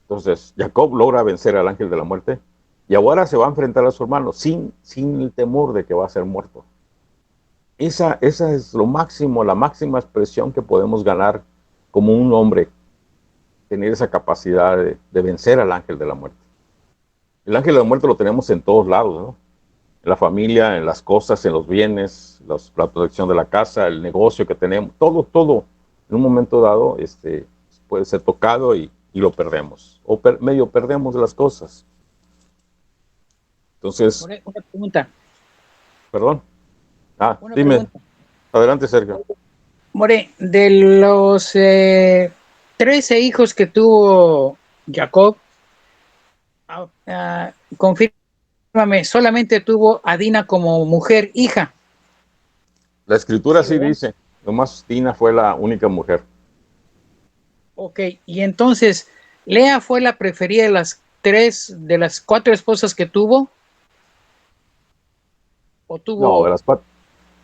Entonces, Jacob logra vencer al ángel de la muerte y ahora se va a enfrentar a su hermano sin el temor de que va a ser muerto. Esa es lo máximo, la máxima expresión que podemos ganar como un hombre, tener esa capacidad de vencer al ángel de la muerte. El ángel de la muerte lo tenemos en todos lados, ¿no? En la familia, en las cosas, en los bienes, la protección de la casa, el negocio que tenemos, todo, en un momento dado puede ser tocado y lo perdemos, o medio perdemos las cosas. Entonces...
Una pregunta.
Perdón. Dime. Pregunta. Adelante, Sergio.
More, de los 13 hijos que tuvo Jacob, confírmame, solamente tuvo a Dina como mujer, hija.
La escritura sí dice, nomás Dina fue la única mujer.
Ok, y entonces, ¿Lea fue la preferida de las 4 esposas que tuvo? ¿O tuvo?
No, de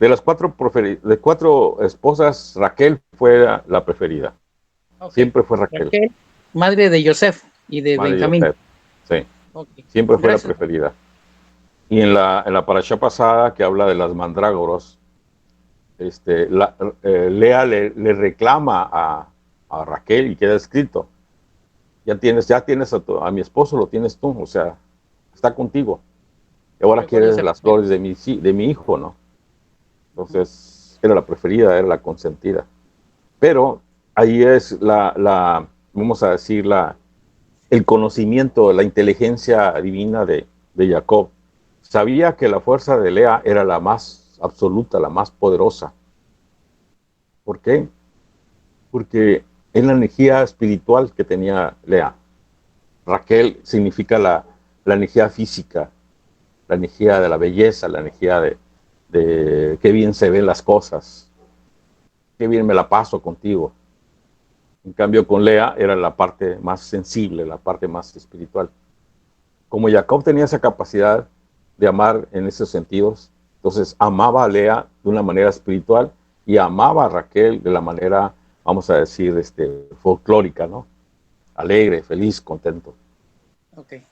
las 4 esposas, Raquel fue la preferida. Okay. Siempre fue Raquel.
Madre de Joseph y de Benjamín.
Sí.
Ok.
Siempre fue
Gracias.
la preferida. Y en la parashá pasada que habla de las mandrágoras, Lea le reclama a Raquel y queda escrito, ya tienes a mi esposo, lo tienes tú, o sea, está contigo. Y ahora
¿Cuál es
quieres
el
las
primero?
flores de mi hijo, ¿no? Entonces, era la preferida, era la consentida. Pero ahí es vamos a decir, el conocimiento, la inteligencia divina de Jacob. Sabía que la fuerza de Lea era la más absoluta, la más poderosa. ¿Por qué? Porque es la energía espiritual que tenía Lea. Raquel significa la energía física, la energía de la belleza, la energía de qué bien se ven las cosas, qué bien me la paso contigo. En cambio, con Lea era la parte más sensible, la parte más espiritual. Como Jacob tenía esa capacidad de amar en esos sentidos, entonces amaba a Lea de una manera espiritual y amaba a Raquel de la manera, vamos a decir, folclórica, ¿no? Alegre, feliz, contento.
Ok.
Esa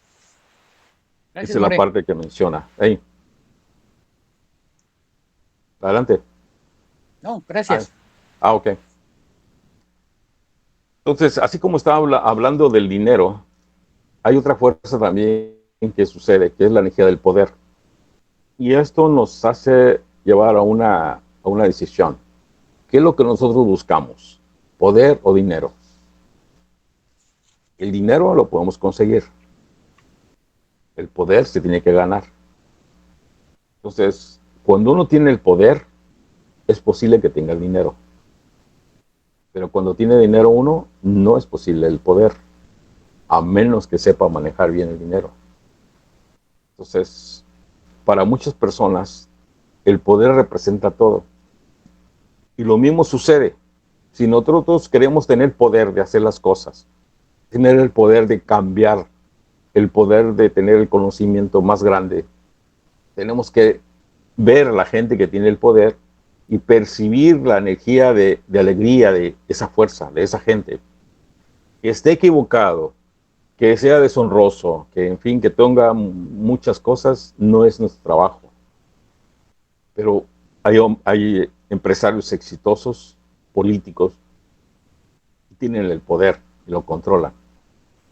Gracias,
es la
More.
parte que menciona. Hey, adelante.
No,
Ah,
gracias.
ok. Entonces, así como estaba hablando del dinero, hay otra fuerza también que sucede, que es la energía del poder. Y esto nos hace llevar a una decisión. ¿Qué es lo que nosotros buscamos? ¿Poder o dinero? El dinero lo podemos conseguir. El poder se tiene que ganar. Entonces, cuando uno tiene el poder, es posible que tenga el dinero. Pero cuando tiene dinero uno, no es posible el poder, a menos que sepa manejar bien el dinero. Entonces, para muchas personas, el poder representa todo. Y lo mismo sucede. Si nosotros queremos tener poder de hacer las cosas, tener el poder de cambiar, el poder de tener el conocimiento más grande, tenemos que ver a la gente que tiene el poder y percibir la energía de alegría de esa fuerza, de esa gente. Que esté equivocado, que sea deshonroso, que en fin, que tenga muchas cosas, no es nuestro trabajo. Pero hay empresarios exitosos, políticos, que tienen el poder y lo controlan.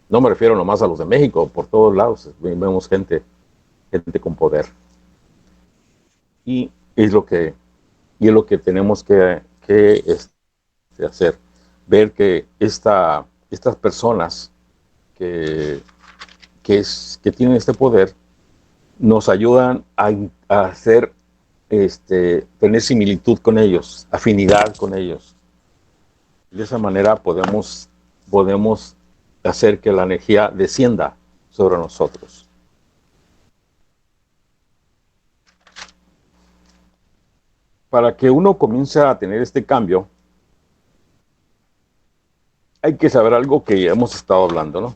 No me refiero nomás a los de México, por todos lados vemos gente con poder. Y es lo que, es lo que tenemos que hacer. Ver que estas personas que, que tienen este poder nos ayudan a hacer, tener similitud con ellos, afinidad con ellos. De esa manera podemos hacer que la energía descienda sobre nosotros. Para que uno comience a tener este cambio, hay que saber algo que hemos estado hablando, ¿no?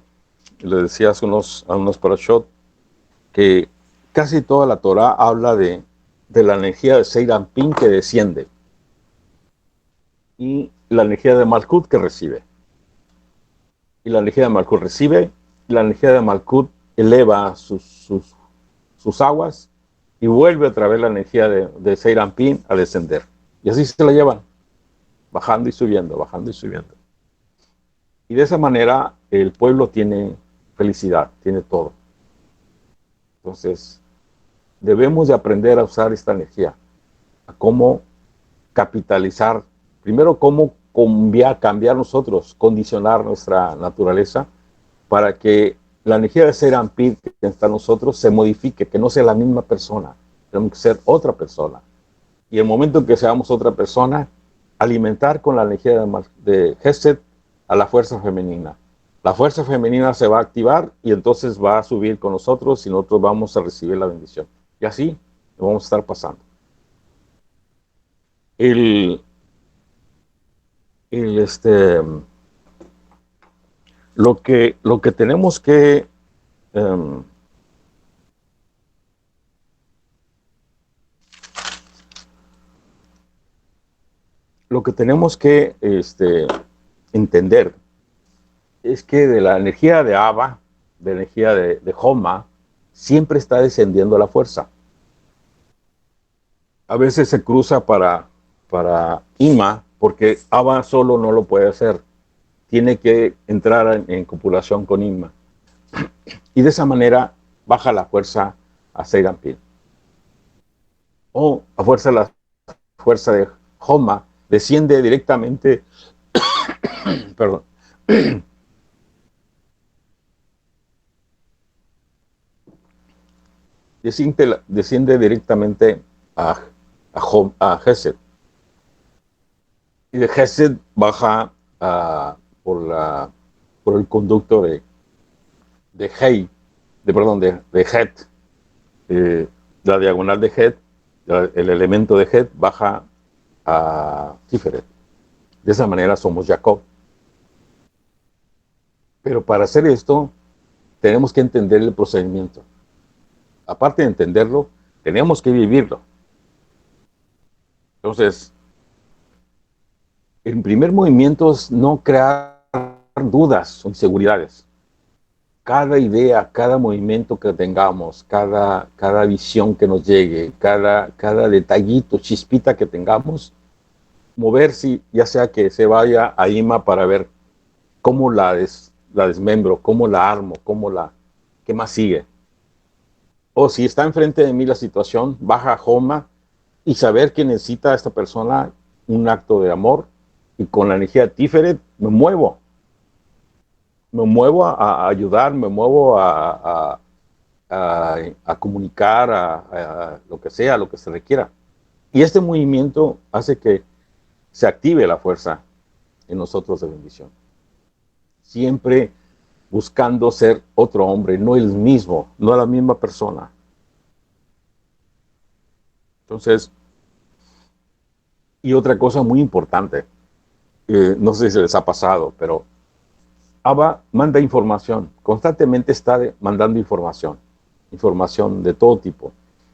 Le decía hace unos parashot que casi toda la Torah habla de la energía de Seirampín que desciende y la energía de Malkut que recibe. Y la energía de Malkut recibe, y la energía de Malkut eleva sus aguas y vuelve otra vez la energía de Seirampín a descender. Y así se la llevan, bajando y subiendo, bajando y subiendo. Y de esa manera el pueblo tiene felicidad, tiene todo. Entonces, debemos de aprender a usar esta energía, a cómo capitalizar, primero cómo cambiar nosotros, condicionar nuestra naturaleza para que la energía de Serampir que está en nosotros se modifique, que no sea la misma persona, tenemos que ser otra persona. Y el momento en que seamos otra persona, alimentar con la energía de Gesed a la fuerza femenina. La fuerza femenina se va a activar y entonces va a subir con nosotros y nosotros vamos a recibir la bendición. Y así lo vamos a estar pasando. El, el, lo que tenemos que entender es que de la energía de Abba de energía de Homa, siempre está descendiendo la fuerza. A veces se cruza para Ima, porque Abba solo no lo puede hacer. Tiene que entrar en copulación con Ima. Y de esa manera baja la fuerza a Seiranpin. O a la fuerza de Homa desciende directamente, perdón, desciende directamente a Gesed. Y de Gesed baja por el conducto de Hei, de Het. La diagonal de Het, el elemento de Het baja a Tiferet. De esa manera somos Jacob. Pero para hacer esto, tenemos que entender el procedimiento. Aparte de entenderlo, tenemos que vivirlo. Entonces, el primer movimiento es no crear dudas o inseguridades. Cada idea, cada movimiento que tengamos, cada visión que nos llegue, cada detallito, chispita que tengamos, moverse, ya sea que se vaya a Ima para ver cómo la desmembro, cómo la armo, qué más sigue. O si está enfrente de mí la situación, baja a Homa y saber que necesita a esta persona un acto de amor, y con la energía de Tiferet me muevo a ayudar, me muevo a comunicar, a lo que sea, lo que se requiera. Y este movimiento hace que se active la fuerza en nosotros de bendición. Siempre buscando ser otro hombre, no el mismo, no la misma persona. Entonces, y otra cosa muy importante, no sé si les ha pasado, pero Abba manda información, constantemente está mandando información de todo tipo.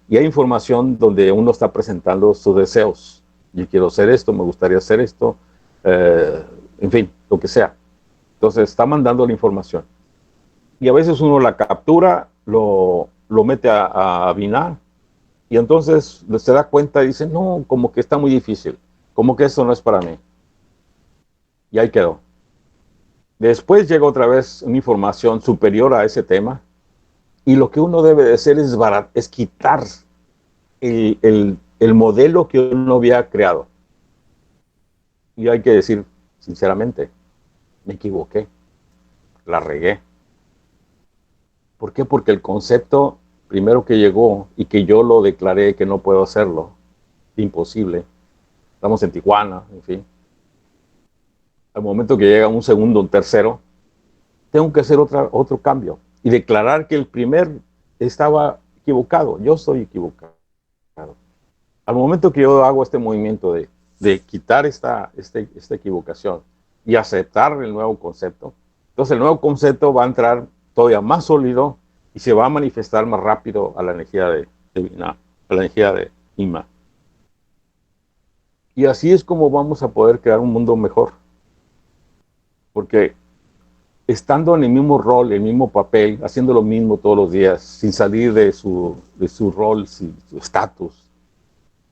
Y hay información donde uno está presentando sus deseos. Yo quiero hacer esto, me gustaría hacer esto, en fin, lo que sea. Entonces está mandando la información. Y a veces uno la captura, lo mete a Binah, y entonces se da cuenta y dice, no, como que está muy difícil, como que eso no es para mí. Y ahí quedó. Después llega otra vez una información superior a ese tema, y lo que uno debe de hacer es quitar el modelo que uno había creado. Y hay que decir, sinceramente, me equivoqué, la regué. ¿Por qué? Porque el concepto primero que llegó y que yo lo declaré que no puedo hacerlo, imposible. Estamos en Tijuana, en fin. Al momento que llega un segundo, un tercero, tengo que hacer otro cambio y declarar que el primer estaba equivocado. Yo estoy equivocado. Al momento que yo hago este movimiento de quitar esta equivocación y aceptar el nuevo concepto, entonces el nuevo concepto va a entrar todavía más sólido y se va a manifestar más rápido a la energía de Binah, a la energía de Ima. Y así es como vamos a poder crear un mundo mejor. Porque estando en el mismo rol, el mismo papel, haciendo lo mismo todos los días, sin salir de su rol, su estatus,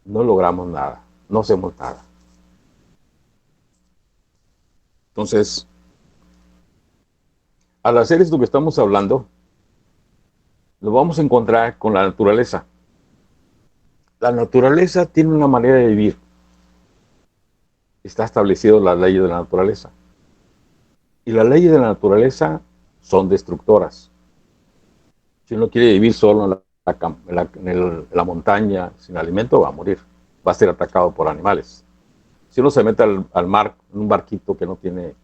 no logramos nada, no hacemos nada. Entonces, al hacer esto que estamos hablando, lo vamos a encontrar con la naturaleza. La naturaleza tiene una manera de vivir. Está establecido las leyes de la naturaleza. Y las leyes de la naturaleza son destructoras. Si uno quiere vivir solo en la montaña sin alimento, va a morir. Va a ser atacado por animales. Si uno se mete al mar en un barquito que no tiene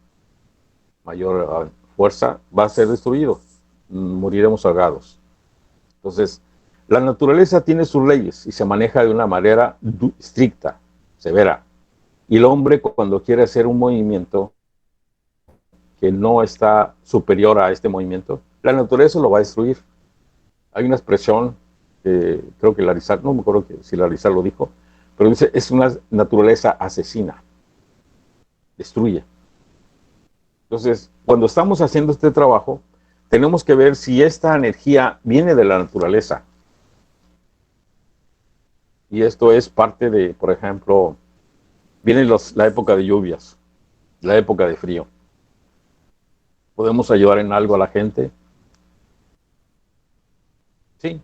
mayor fuerza, va a ser destruido. Moriremos ahogados. Entonces, la naturaleza tiene sus leyes y se maneja de una manera estricta, severa. Y el hombre, cuando quiere hacer un movimiento que no está superior a este movimiento, la naturaleza lo va a destruir. Hay una expresión, creo que Larizal, no me acuerdo si Larizal lo dijo, pero dice, es una naturaleza asesina, destruye. Entonces, cuando estamos haciendo este trabajo, tenemos que ver si esta energía viene de la naturaleza. Y esto es parte de, por ejemplo, viene la época de lluvias, la época de frío. ¿Podemos ayudar en algo a la gente? Sí,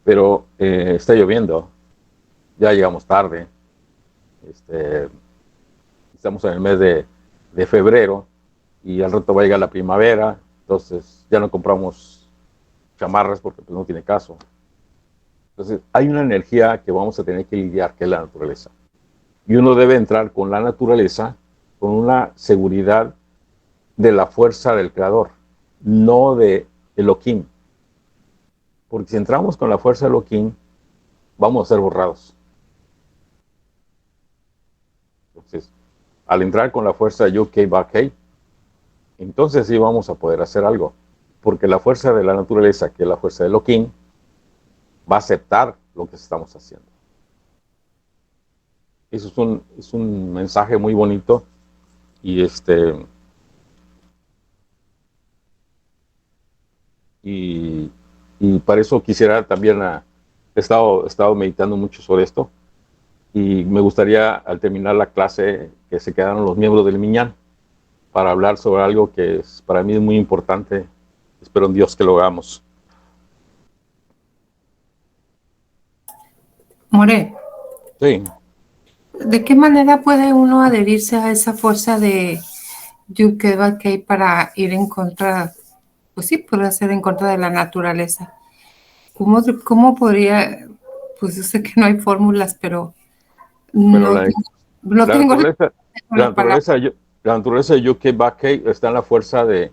pero está lloviendo. Ya llegamos tarde. Estamos en el mes de febrero y al rato va a llegar la primavera. Entonces ya no compramos chamarras porque pues, no tiene caso. Entonces hay una energía que vamos a tener que lidiar, que es la naturaleza. Y uno debe entrar con la naturaleza con una seguridad de la fuerza del Creador, no de Elohim. Porque si entramos con la fuerza de Elohim, vamos a ser borrados. Entonces, al entrar con la fuerza de Yud-Kei-Vah-Kei, entonces sí vamos a poder hacer algo. Porque la fuerza de la naturaleza, que es la fuerza de Elohim, va a aceptar lo que estamos haciendo. Eso es un mensaje muy bonito y y para eso quisiera también, he estado meditando mucho sobre esto y me gustaría al terminar la clase que se quedaran los miembros del Minyan para hablar sobre algo que es, para mí es muy importante. Espero en Dios que lo hagamos.
More,
Sí.
¿de qué manera puede uno adherirse a esa fuerza de Yud-Kei-Vah-Kei para ir en contra, pues sí, podría ser en contra de la naturaleza? ¿Cómo podría, pues yo sé que no hay fórmulas, pero
Bueno,
no, no
la
tengo
naturaleza, la
la palabra.
naturaleza, la naturaleza de Yud-Kei-Vah-Kei está en la fuerza de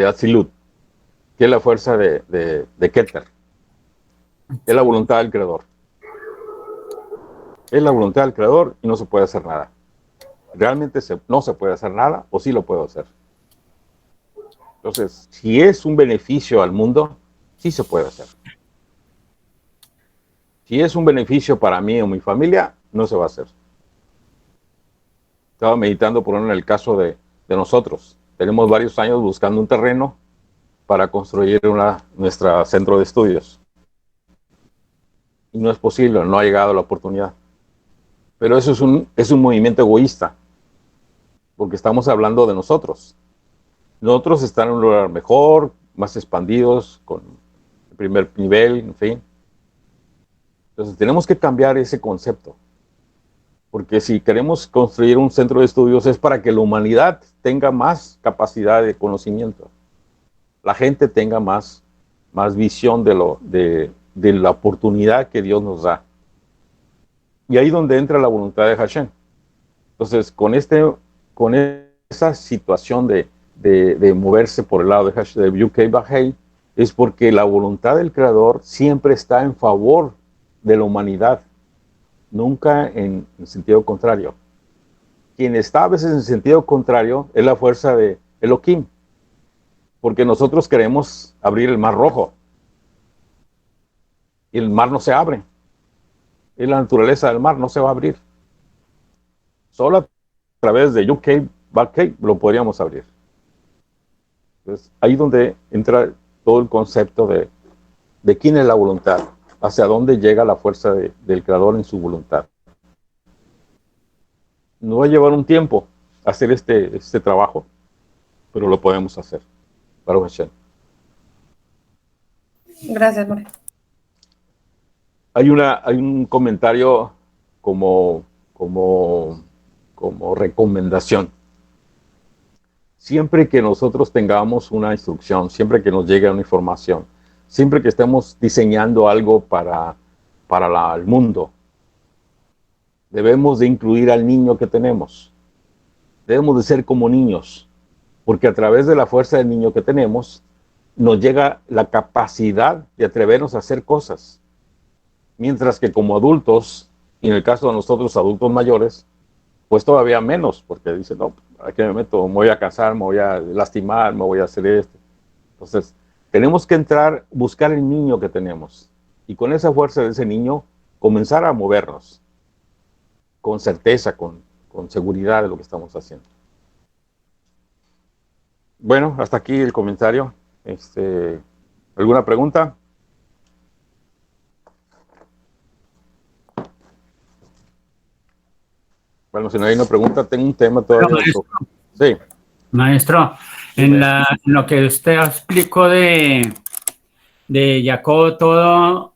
Atzilut, que es la fuerza de Keter, es la voluntad del Creador. Es la voluntad del Creador y no se puede hacer nada. Realmente no se puede hacer nada o sí lo puedo hacer. Entonces, si es un beneficio al mundo, sí se puede hacer. Si es un beneficio para mí o mi familia, no se va a hacer. Estaba meditando por ejemplo en el caso de nosotros. Tenemos varios años buscando un terreno para construir nuestro centro de estudios. Y no es posible, no ha llegado la oportunidad. Pero eso es un movimiento egoísta, porque estamos hablando de nosotros. Nosotros están en un lugar mejor, más expandidos, con el primer nivel, en fin. Entonces tenemos que cambiar ese concepto. Porque si queremos construir un centro de estudios es para que la humanidad tenga más capacidad de conocimiento. La gente tenga más visión de la oportunidad que Dios nos da. Y ahí es donde entra la voluntad de Hashem. Entonces, con esa situación de moverse por el lado de Hashem, de Yud-Kei-Vah-Kei, es porque la voluntad del Creador siempre está en favor de la humanidad, nunca en sentido contrario. Quien está a veces en sentido contrario es la fuerza de Elohim, porque nosotros queremos abrir el mar rojo y el mar no se abre. Es la naturaleza del mar, no se va a abrir. Solo a través de Yud-Kei-Vah-Kei lo podríamos abrir. Entonces, ahí es donde entra todo el concepto de quién es la voluntad, hacia dónde llega la fuerza del Creador en su voluntad. Nos va a llevar un tiempo hacer este trabajo, pero lo podemos hacer. Baruch Hashem.
Gracias, More.
Hay un comentario como recomendación. Siempre que nosotros tengamos una instrucción, siempre que nos llegue una información, siempre que estemos diseñando algo para el mundo, debemos de incluir al niño que tenemos. Debemos de ser como niños, porque a través de la fuerza del niño que tenemos, nos llega la capacidad de atrevernos a hacer cosas. Mientras que como adultos, y en el caso de nosotros adultos mayores, pues todavía menos, porque dicen, no, ¿a qué me meto? Me voy a cansar, me voy a lastimar, me voy a hacer esto. Entonces, tenemos que buscar el niño que tenemos, y con esa fuerza de ese niño, comenzar a movernos, con certeza, con seguridad de lo que estamos haciendo. Bueno, hasta aquí el comentario. ¿Alguna pregunta? Bueno, si no hay una pregunta, tengo un tema todavía. Sí.
Maestro, en lo que usted explicó de Jacob, todo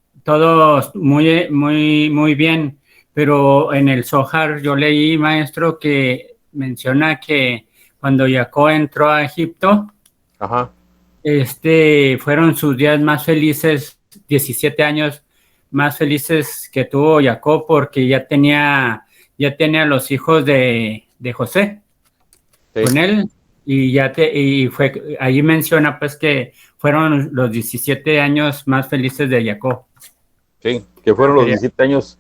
muy bien, pero en el Zohar yo leí, maestro, que menciona que cuando Jacob entró a Egipto,
Ajá.
Fueron sus días más felices, 17 años más felices que tuvo Jacob, porque ya tenía los hijos de José
Sí.
con él, y fue ahí menciona pues que fueron los 17 años más felices de Jacob.
Sí, que fueron los 17 años,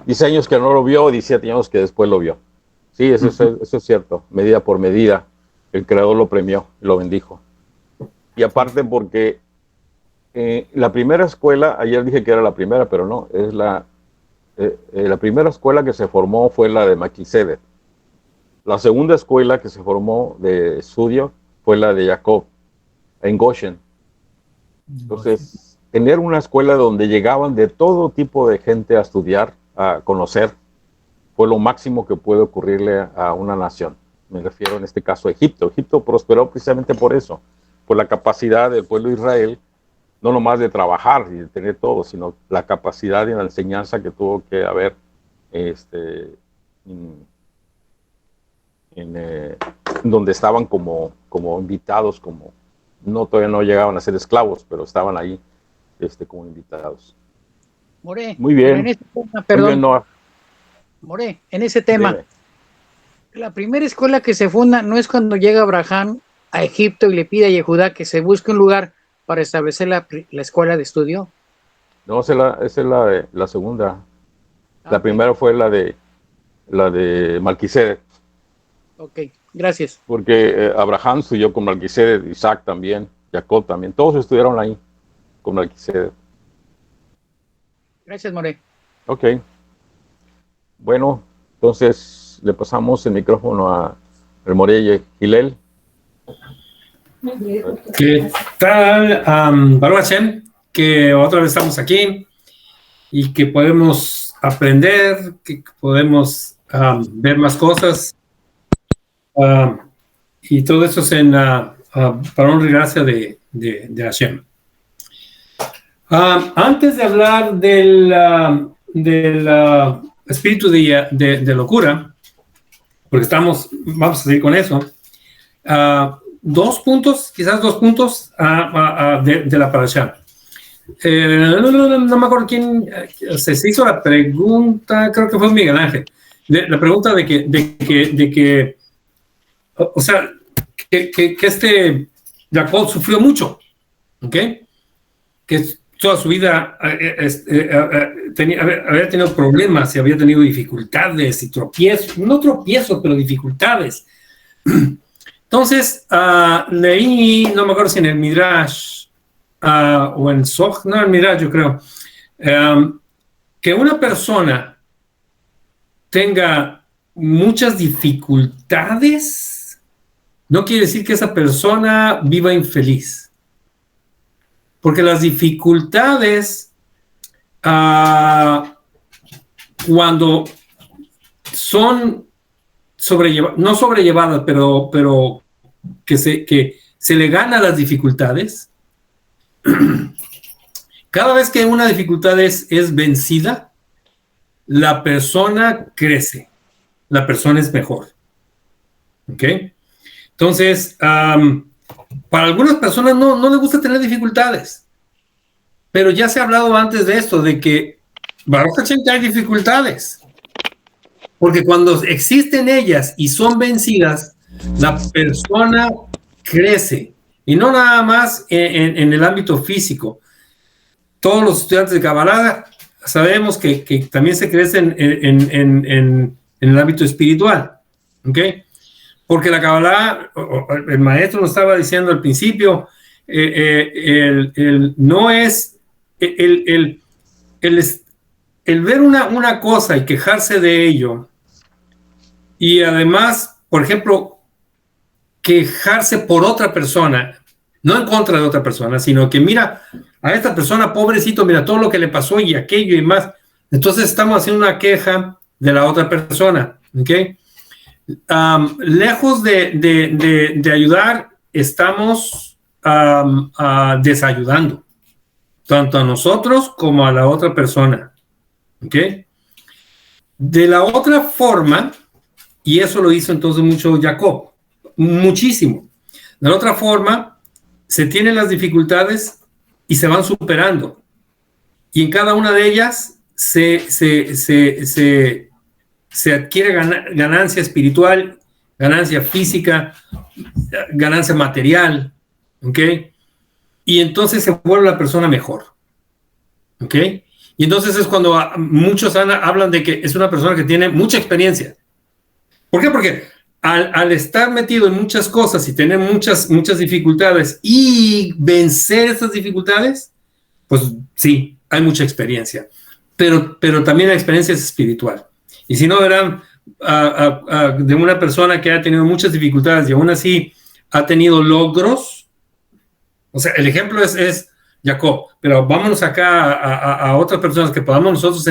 10 años que no lo vio, 17 años que después lo vio. Sí, eso es cierto, medida por medida, el Creador lo premió y lo bendijo. Y aparte porque la primera escuela, ayer dije que era la primera, pero no, es la primera escuela que se formó fue la de Melquisedec. La segunda escuela que se formó de estudio fue la de Jacob, en Goshen. Entonces, tener una escuela donde llegaban de todo tipo de gente a estudiar, a conocer, fue lo máximo que puede ocurrirle a una nación. Me refiero en este caso a Egipto. Egipto prosperó precisamente por eso, por la capacidad del pueblo de Israel, no nomás de trabajar y de tener todo, sino la capacidad y la enseñanza que tuvo que haber donde estaban como invitados, todavía no llegaban a ser esclavos, pero estaban ahí como invitados.
More,
muy bien.
En ese tema, perdón.
Muy bien, Noah.
More, en ese tema,
Dime.
la primera escuela que se funda no es cuando llega Abraham a Egipto y le pide a Yehudá que se busque un lugar para establecer la escuela de estudio.
No, esa es la segunda. La primera fue la de Melquisedec.
Ok, gracias.
Porque Abraham estudió con Melquisedec, Isaac también, Jacob también. Todos estudiaron ahí con Melquisedec.
Gracias, More.
Ok. Bueno, entonces le pasamos el micrófono a el Morelle Gilel.
¿Qué tal, Baruch Hashem? Que otra vez estamos aquí y que podemos aprender, que podemos ver más cosas, y todo eso es para honra y gracia de Hashem. Antes de hablar del espíritu de locura, porque vamos a seguir con eso, quizás dos puntos de la parashá. No me acuerdo quién se hizo la pregunta, creo que fue Miguel Ángel, la pregunta de que o sea, que Jacob sufrió mucho, ¿ok? Que toda su vida había tenido problemas y había tenido dificultades y tropiezos, no tropiezos, pero dificultades. Entonces, leí, no me acuerdo si en el Midrash o en Zohar, no, en el Midrash yo creo, que una persona tenga muchas dificultades no quiere decir que esa persona viva infeliz. Porque las dificultades, cuando son no sobrellevadas, pero que se le gana las dificultades, cada vez que una dificultad es vencida, la persona crece, la persona es mejor. ¿Ok? Entonces, para algunas personas no les gusta tener dificultades, pero ya se ha hablado antes de esto, de que Baruch Hashem hay dificultades, porque cuando existen ellas y son vencidas, la persona crece, y no nada más en el ámbito físico. Todos los estudiantes de Kabbalah sabemos que también se crece en el ámbito espiritual, ¿ok? Porque la Kabbalah, el maestro nos estaba diciendo al principio, no es el ver una cosa y quejarse de ello, y además, por ejemplo, quejarse por otra persona, no en contra de otra persona, sino que mira a esta persona, pobrecito, mira todo lo que le pasó y aquello y más. Entonces estamos haciendo una queja de la otra persona, ¿ok? Lejos de ayudar, estamos desayudando, tanto a nosotros como a la otra persona, ¿ok? De la otra forma, y eso lo hizo entonces mucho Jacob, muchísimo. De la otra forma, se tienen las dificultades y se van superando. Y en cada una de ellas se adquiere ganancia espiritual, ganancia física, ganancia material, ¿ok? Y entonces se vuelve la persona mejor, ¿ok? Y entonces es cuando muchos hablan de que es una persona que tiene mucha experiencia. ¿Por qué? Porque al estar metido en muchas cosas y tener muchas dificultades y vencer esas dificultades, pues sí, hay mucha experiencia. Pero también la experiencia es espiritual. Y si no, verán de una persona que ha tenido muchas dificultades y aún así ha tenido logros. O sea, el ejemplo es Jacob, pero vámonos acá a otras personas que podamos nosotros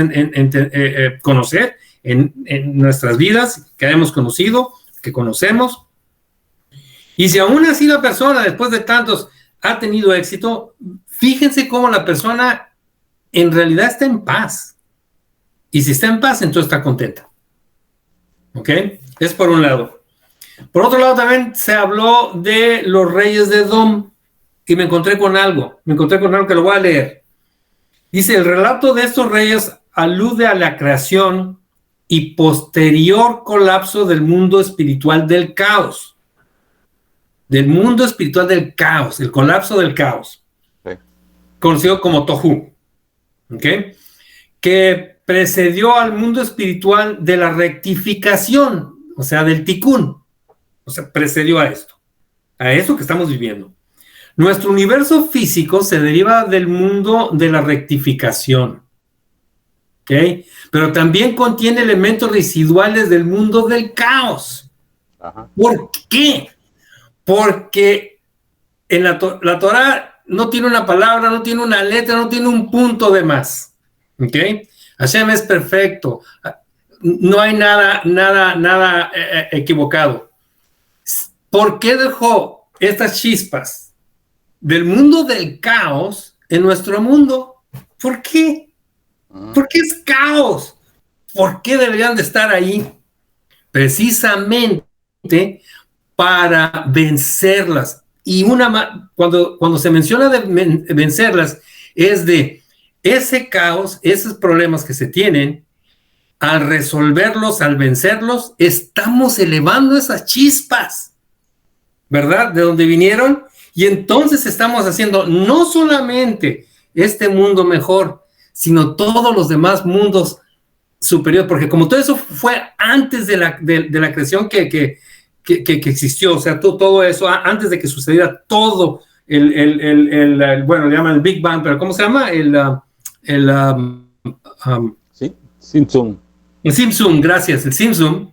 conocer en nuestras vidas, que hayamos conocido, que conocemos. Y si aún así la persona, después de tantos, ha tenido éxito, fíjense cómo la persona en realidad está en paz. Y si está en paz, entonces está contenta. ¿Ok? Es por un lado. Por otro lado, también se habló de los reyes de Edom. Y me encontré con algo que lo voy a leer. Dice, el relato de estos reyes alude a la creación y posterior colapso del mundo espiritual del caos. Del mundo espiritual del caos, el colapso del caos. Sí. Conocido como Tohu. ¿Ok? Que precedió al mundo espiritual de la rectificación, o sea, del tikkun. O sea, precedió a esto. A eso que estamos viviendo. Nuestro universo físico se deriva del mundo de la rectificación, ¿ok? Pero también contiene elementos residuales del mundo del caos. Ajá. ¿Por qué? Porque en la Torah no tiene una palabra, no tiene una letra, no tiene un punto de más, ¿ok? Hashem es perfecto, no hay nada equivocado. ¿Por qué dejó estas chispas del mundo del caos en nuestro mundo? ¿Por qué? ¿Por qué es caos? ¿Por qué deberían de estar ahí? Precisamente para vencerlas. Y cuando se menciona de vencerlas, es de ese caos, esos problemas que se tienen, al resolverlos, al vencerlos, estamos elevando esas chispas, ¿verdad? De donde vinieron. Y entonces estamos haciendo no solamente este mundo mejor, sino todos los demás mundos superiores, porque como todo eso fue antes de la creación que existió, o sea, todo eso, antes de que sucediera todo bueno, le llaman el Big Bang, pero ¿cómo se llama?
Sí, Simpson.
El Simpson, gracias, el Simpson.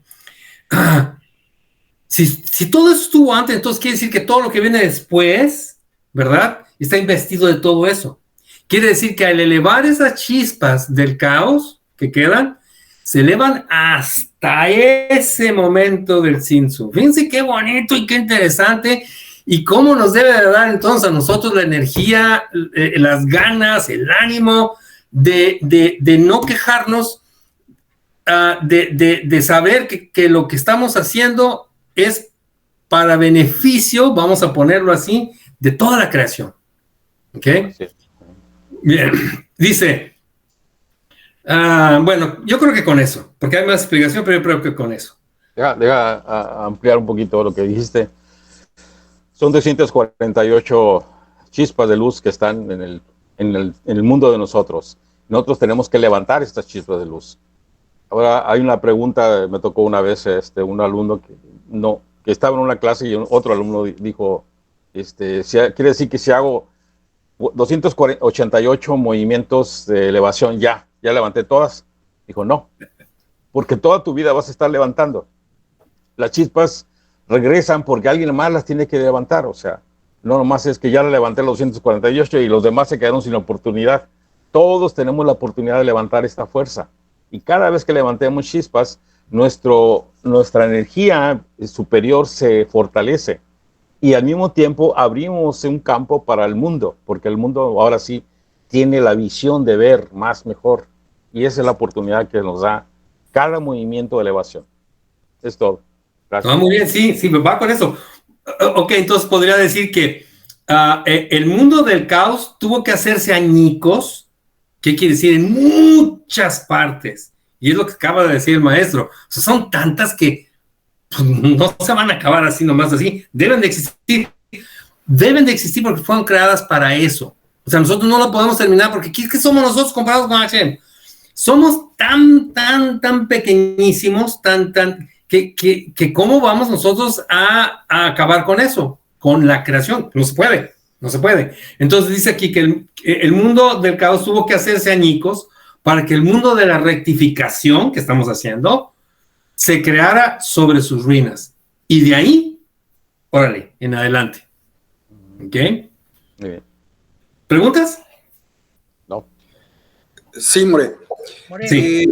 Si todo eso estuvo antes, entonces quiere decir que todo lo que viene después, ¿verdad? Está investido de todo eso. Quiere decir que al elevar esas chispas del caos que quedan, se elevan hasta ese momento del Simpson. Fíjense qué bonito y qué interesante, y cómo nos debe de dar entonces a nosotros la energía, las ganas, el ánimo de no quejarnos, de saber que lo que estamos haciendo es para beneficio, vamos a ponerlo así, de toda la creación. ¿Ok? Bien, dice, bueno, yo creo que con eso, porque hay más explicación, pero yo creo que con eso.
Deja ampliar un poquito lo que dijiste. Son 348 chispas de luz que están en el mundo de nosotros. Nosotros tenemos que levantar estas chispas de luz. Ahora hay una pregunta, me tocó una vez un alumno que estaba en una clase y otro alumno dijo, quiere decir que si hago 288 movimientos de elevación, ya levanté todas. Dijo, no, porque toda tu vida vas a estar levantando. Las chispas regresan porque alguien más las tiene que levantar, o sea, No nomás es que ya le levanté los 248 y los demás se quedaron sin oportunidad. Todos tenemos la oportunidad de levantar esta fuerza. Y cada vez que levantemos chispas, nuestra energía superior se fortalece. Y al mismo tiempo abrimos un campo para el mundo, porque el mundo ahora sí tiene la visión de ver más mejor. Y esa es la oportunidad que nos da cada movimiento de elevación. Es todo. Gracias.
Muy bien, sí, me va con eso. Ok, entonces podría decir que el mundo del caos tuvo que hacerse añicos. ¿Qué quiere decir? En muchas partes. Y es lo que acaba de decir el maestro. O sea, son tantas que pues, no se van a acabar así nomás así. Deben de existir. Deben de existir porque fueron creadas para eso. O sea, nosotros no lo podemos terminar porque ¿qué es que somos nosotros comparados con Hashem? Somos tan pequeñísimos, que ¿cómo vamos nosotros a acabar con eso? Con la creación. No se puede. No se puede. Entonces dice aquí que el mundo del caos tuvo que hacerse añicos para que el mundo de la rectificación que estamos haciendo se creara sobre sus ruinas. Y de ahí, órale, en adelante. ¿Ok?
Muy bien.
¿Preguntas?
No.
Sí, More.
Sí.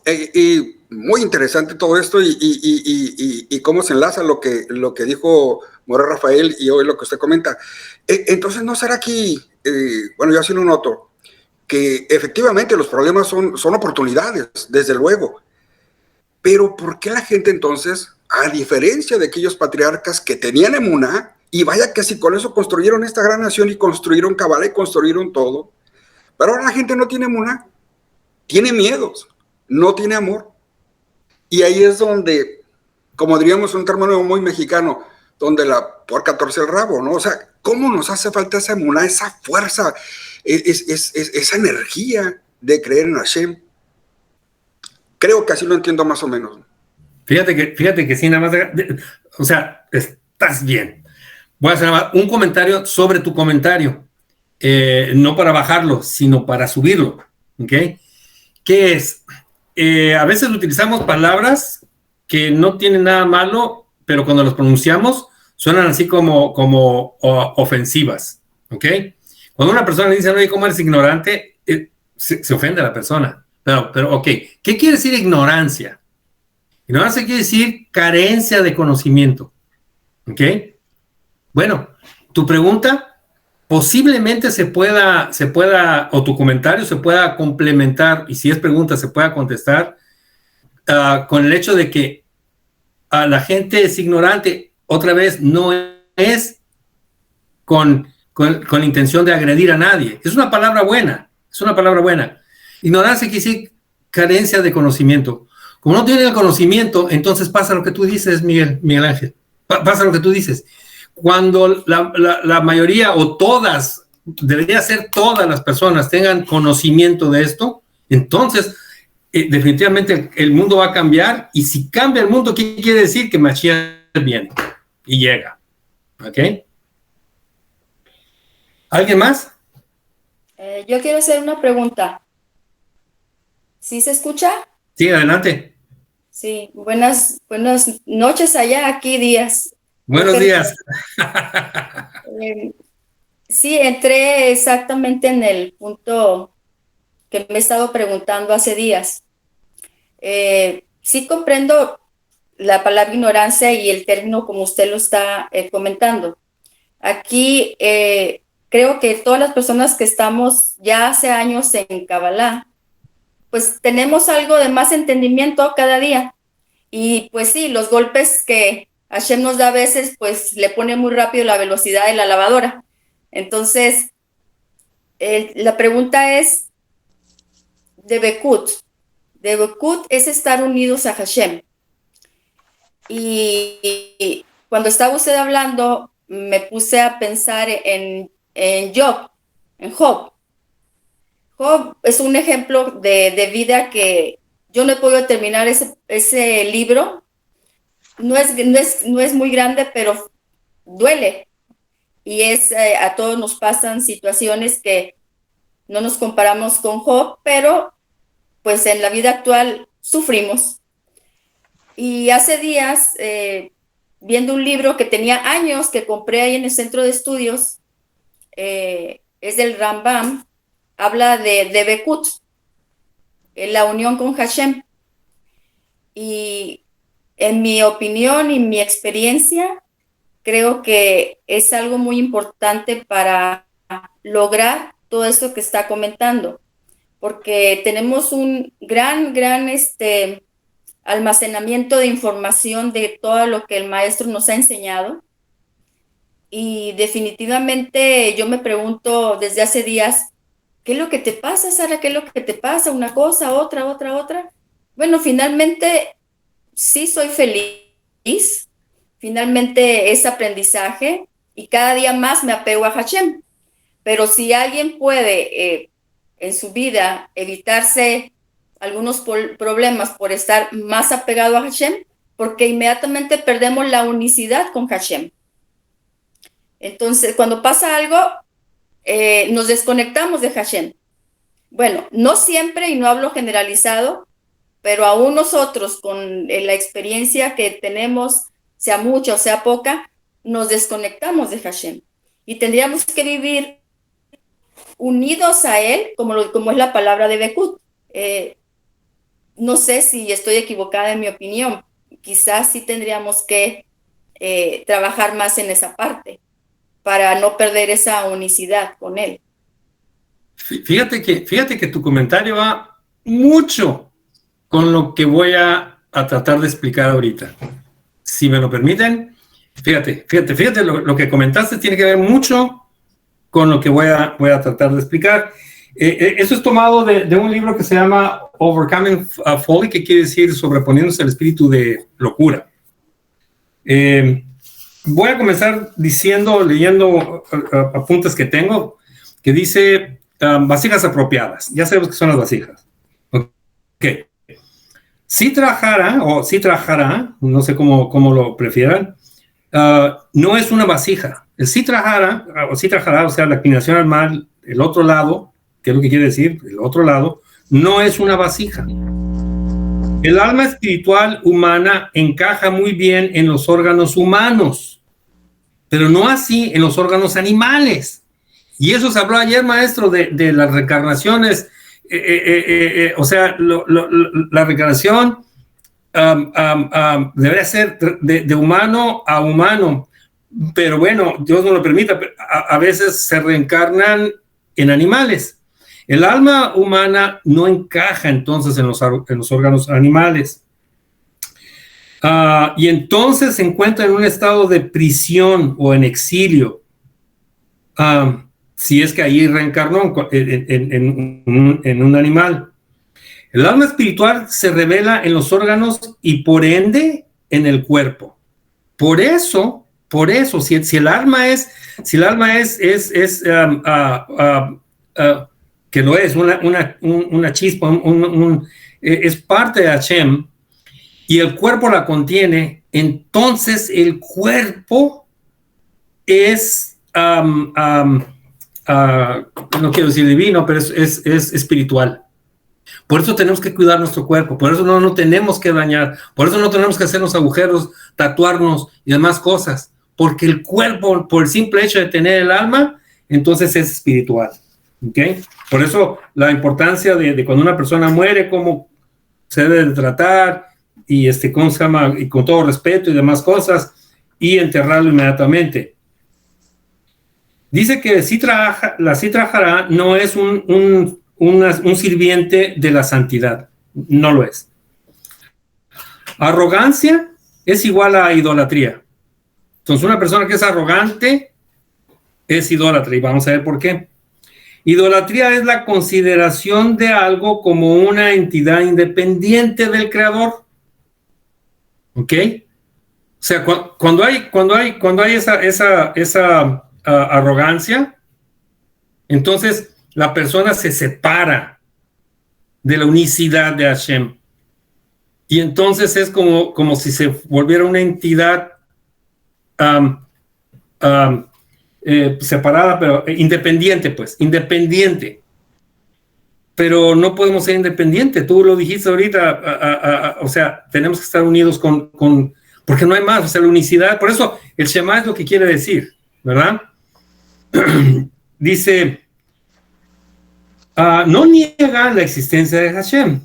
Y muy interesante todo esto y cómo se enlaza lo que dijo More Rafael y hoy lo que usted comenta. Entonces, ¿no será aquí, bueno, yo así lo noto, que efectivamente los problemas son oportunidades, desde luego, pero ¿por qué la gente entonces, a diferencia de aquellos patriarcas que tenían emuná, y vaya que si con eso construyeron esta gran nación y construyeron Kabbalah y construyeron todo, pero ahora la gente no tiene emuná, tiene miedos, no tiene amor? Y ahí es donde, como diríamos un término muy mexicano, donde la puerca torce el rabo, ¿no? O sea, ¿cómo nos hace falta esa emuná, esa fuerza, esa energía de creer en Hashem? Creo que así lo entiendo más o menos.
Fíjate que sí, nada más, o sea, estás bien. Voy a hacer nada más un comentario sobre tu comentario, no para bajarlo, sino para subirlo, ¿ok? ¿Qué es? A veces utilizamos palabras que no tienen nada malo, pero cuando las pronunciamos suenan así como ofensivas, ¿ok? Cuando una persona le dice, oye, ¿cómo eres ignorante? Se ofende a la persona. Pero, ok, ¿qué quiere decir ignorancia? Ignorancia quiere decir carencia de conocimiento, ¿ok? Bueno, tu pregunta posiblemente se pueda, o tu comentario se pueda complementar, y si es pregunta se pueda contestar con el hecho de que la gente es ignorante, otra vez, no es con intención de agredir a nadie. Es una palabra buena, Ignorancia quiere decir carencia de conocimiento. Como no tiene el conocimiento, entonces pasa lo que tú dices, Miguel Ángel. Pasa lo que tú dices. Cuando la mayoría o todas, debería ser todas las personas tengan conocimiento de esto, entonces definitivamente el mundo va a cambiar, y si cambia el mundo, ¿qué quiere decir? Que Mashiach viene y llega. ¿Ok? ¿Alguien más?
Yo quiero hacer una pregunta. ¿Sí se escucha?
Sí, adelante.
Sí, buenas noches allá, aquí días.
Buenos días.
Sí, entré exactamente en el punto que me he estado preguntando hace días. Sí comprendo la palabra ignorancia y el término como usted lo está comentando. Aquí creo que todas las personas que estamos ya hace años en Kabbalah, pues tenemos algo de más entendimiento cada día. Y pues sí, los golpes que Hashem nos da a veces, pues le pone muy rápido la velocidad de la lavadora. Entonces, la pregunta es de Bekut. De Bekut es estar unidos a Hashem. Y cuando estaba usted hablando, me puse a pensar en Job, en Job. Job es un ejemplo de vida que yo no he podido terminar ese libro. No es muy grande, pero duele. Y a todos nos pasan situaciones que no nos comparamos con Job, pero pues en la vida actual sufrimos. Y hace días viendo un libro que tenía años, que compré ahí en el centro de estudios, es del Rambam, habla de Bekut, la unión con Hashem. Y en mi opinión y mi experiencia, creo que es algo muy importante para lograr todo esto que está comentando, porque tenemos un gran almacenamiento de información de todo lo que el maestro nos ha enseñado. Y definitivamente yo me pregunto desde hace días, ¿qué es lo que te pasa, Sara? ¿Qué es lo que te pasa? Una cosa, otra. Bueno, finalmente sí soy feliz. Finalmente es aprendizaje y cada día más me apego a Hashem. Pero si alguien puede en su vida evitarse algunos problemas por estar más apegado a Hashem, porque inmediatamente perdemos la unicidad con Hashem. Entonces, cuando pasa algo, nos desconectamos de Hashem. Bueno, no siempre, y no hablo generalizado, pero aún nosotros, con la experiencia que tenemos, sea mucha o sea poca, nos desconectamos de Hashem. Y tendríamos que vivir unidos a Él, como es la palabra de Bekut. No sé si estoy equivocada en mi opinión. Quizás sí tendríamos que trabajar más en esa parte para no perder esa unicidad con Él.
Fíjate que tu comentario va mucho con lo que voy a tratar de explicar ahorita. Si me lo permiten, fíjate, lo que comentaste tiene que ver mucho con lo que voy a tratar de explicar. Eso es tomado de un libro que se llama Overcoming Folly, que quiere decir sobreponiéndose al espíritu de locura. Voy a comenzar leyendo apuntes que tengo, que dice vasijas apropiadas. Ya sabemos que son las vasijas. Ok. Si trabajará, no sé cómo lo prefieran, no es una vasija. El si trabajará, o sea, la inclinación al mal, el otro lado, ¿qué es lo que quiere decir? El otro lado, no es una vasija. El alma espiritual humana encaja muy bien en los órganos humanos, pero no así en los órganos animales. Y eso se habló ayer, maestro, de las reencarnaciones. O sea, la reencarnación debería ser de humano a humano, pero bueno, Dios no lo permita, a veces se reencarnan en animales. El alma humana no encaja entonces en los órganos animales. Y entonces se encuentra en un estado de prisión o en exilio. Si es que ahí reencarnó en un animal. El alma espiritual se revela en los órganos y por ende en el cuerpo. Por eso, si el alma es que lo es, una chispa, es parte de Hashem, y el cuerpo la contiene, entonces el cuerpo es, no quiero decir divino, pero es espiritual. Por eso tenemos que cuidar nuestro cuerpo, por eso no tenemos que dañar, por eso no tenemos que hacernos agujeros, tatuarnos y demás cosas, porque el cuerpo, por el simple hecho de tener el alma, entonces es espiritual. ¿Okay? Por eso la importancia de cuando una persona muere, cómo se debe de tratar y ¿cómo se llama? Y con todo respeto y demás cosas, y enterrarlo inmediatamente. Dice que la Sitrajará no es un sirviente de la santidad, no lo es. Arrogancia es igual a idolatría. Entonces una persona que es arrogante es idólatra, y vamos a ver por qué. Idolatría es la consideración de algo como una entidad independiente del creador. ¿Ok? O sea, cuando hay esa arrogancia, entonces la persona se separa de la unicidad de Hashem. Y entonces es como si se volviera una entidad separada, pero independiente, pero no podemos ser independientes. Tú lo dijiste ahorita, o sea, tenemos que estar unidos con porque no hay más, o sea, la unicidad, por eso el Shema es lo que quiere decir, ¿verdad? Dice, no niegan la existencia de Hashem,